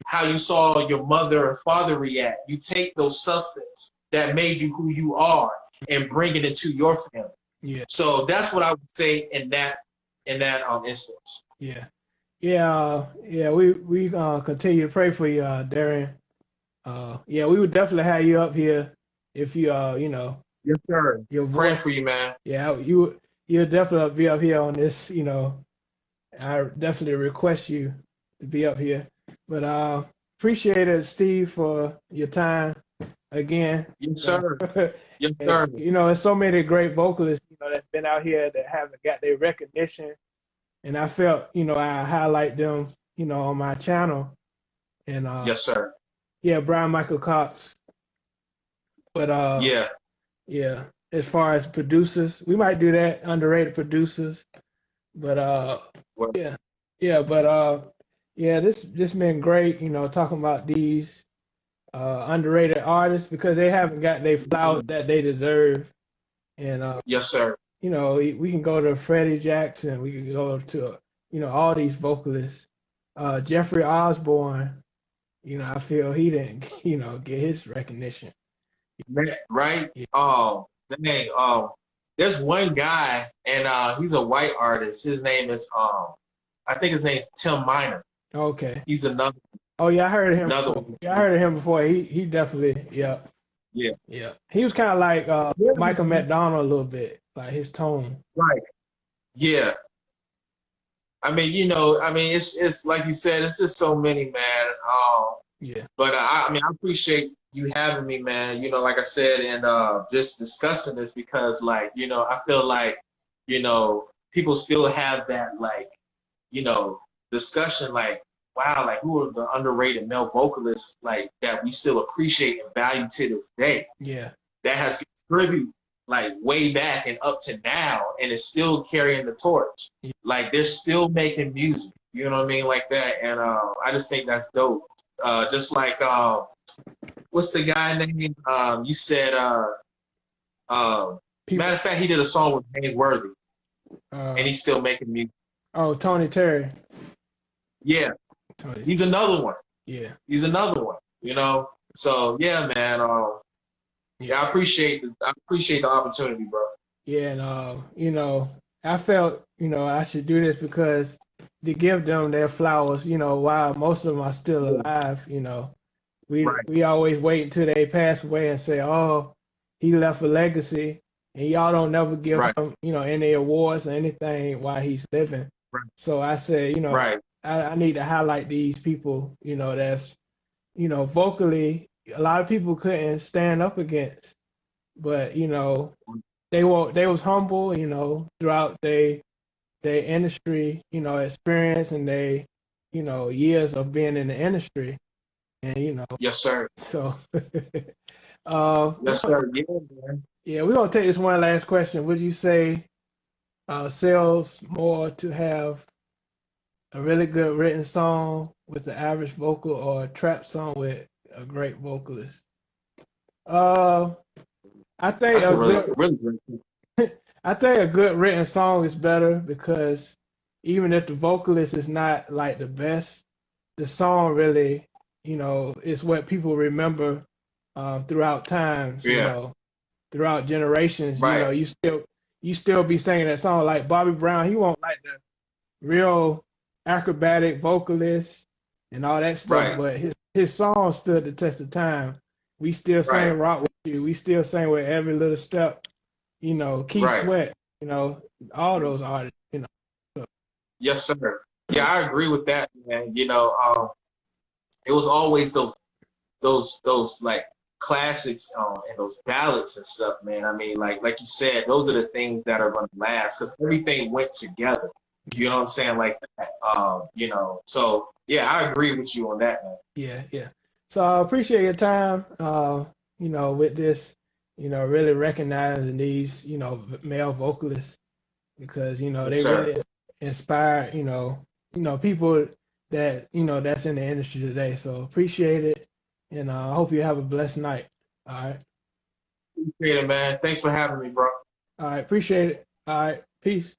Speaker 1: how you saw your mother and father react. You take those substance that made you who you are and bring it into your family.
Speaker 2: Yeah. So
Speaker 1: that's what I would say in that instance.
Speaker 2: Yeah. Yeah, we continue to pray for you, Darren. Yeah, we would definitely have you up here if you
Speaker 1: Yes, sir. You're praying for you, man.
Speaker 2: Yeah, you'll definitely be up here on this. I definitely request you to be up here. But appreciate it, Steve, for your time again.
Speaker 1: Yes, sir. Yes, sir.
Speaker 2: There's so many great vocalists, that's been out here that haven't got their recognition. And I felt, I highlight them, on my channel. And
Speaker 1: yes, sir.
Speaker 2: Yeah, Brian Michael Cox. But yeah. As far as producers, we might do that, underrated producers. But this been great, talking about these underrated artists because they haven't got their flowers that they deserve. And
Speaker 1: yes, sir.
Speaker 2: We can go to Freddie Jackson. We can go to, all these vocalists. Jeffrey Osborne, I feel he didn't, get his recognition.
Speaker 1: Right? Yeah. There's one guy, and he's a white artist. His name is, I think his name's Tim Miner.
Speaker 2: Okay.
Speaker 1: He's another.
Speaker 2: Oh yeah, I heard of him.
Speaker 1: One.
Speaker 2: Yeah, I heard of him before. He definitely, yeah.
Speaker 1: Yeah.
Speaker 2: Yeah. He was kind of like Michael McDonald a little bit, like his tone.
Speaker 1: Right. Yeah. I mean, it's like you said, it's just so many, man.
Speaker 2: Yeah.
Speaker 1: But I appreciate you having me, man. Like I said, and just discussing this because, like, I feel like, people still have that, like, discussion, like, wow, like who are the underrated male vocalists like that we still appreciate and value to this day?
Speaker 2: Yeah.
Speaker 1: That has contributed like way back and up to now and is still carrying the torch. Yeah. Like they're still making music. You know what I mean? Like that. And I just think that's dope. Just like what's the guy name? You said matter of fact he did a song with James Worthy. And he's still making music.
Speaker 2: Oh, Tony Terry. Yeah.
Speaker 1: He's another one.
Speaker 2: Yeah.
Speaker 1: He's another one, So yeah, man. Yeah, I appreciate the opportunity, bro.
Speaker 2: Yeah, and I felt, I should do this because to give them their flowers, while most of them are still alive, we always wait until they pass away and say, oh, he left a legacy, and y'all don't never give
Speaker 1: Right.
Speaker 2: him, any awards or anything while he's living.
Speaker 1: Right.
Speaker 2: So I said,
Speaker 1: Right.
Speaker 2: I need to highlight these people, that's, vocally, a lot of people couldn't stand up against, but they was humble, throughout their industry, experience and they, years of being in the industry, and
Speaker 1: Yes, sir.
Speaker 2: so
Speaker 1: Yes, sir. Yeah, man.
Speaker 2: yeah, we're gonna take this one last question. Would you say sells more to have a really good written song with the average vocal or a trap song with a great vocalist? I think
Speaker 1: That's
Speaker 2: a
Speaker 1: a really,
Speaker 2: good
Speaker 1: really great.
Speaker 2: I think a good written song is better because even if the vocalist is not like the best, the song really, is what people remember throughout times,
Speaker 1: Yeah.
Speaker 2: throughout generations.
Speaker 1: Right.
Speaker 2: You still be singing that song. Like Bobby Brown, he won't like the real acrobatic vocalist and all that stuff,
Speaker 1: Right.
Speaker 2: but his song stood the test of time. We still sing
Speaker 1: Right.
Speaker 2: Rock With You. We still sing with every little step. Keith
Speaker 1: Right.
Speaker 2: Sweat. All those artists. So,
Speaker 1: Yes, sir. Yeah, I agree with that, man. It was always those like classics and those ballads and stuff, man. I mean, like you said, those are the things that are going to last because everything went together. You know what I'm saying? Like that. So yeah, I agree with you on that, man.
Speaker 2: yeah. So I appreciate your time. With this, really recognizing these, male vocalists because they
Speaker 1: Yes, sir.
Speaker 2: really inspire, people that that's in the industry today. So appreciate it, and I hope you have a blessed night. All right.
Speaker 1: Appreciate it, man. Thanks for having me, bro.
Speaker 2: All right. Appreciate it. All right. Peace.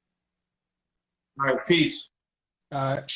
Speaker 1: All right, peace.
Speaker 2: All right.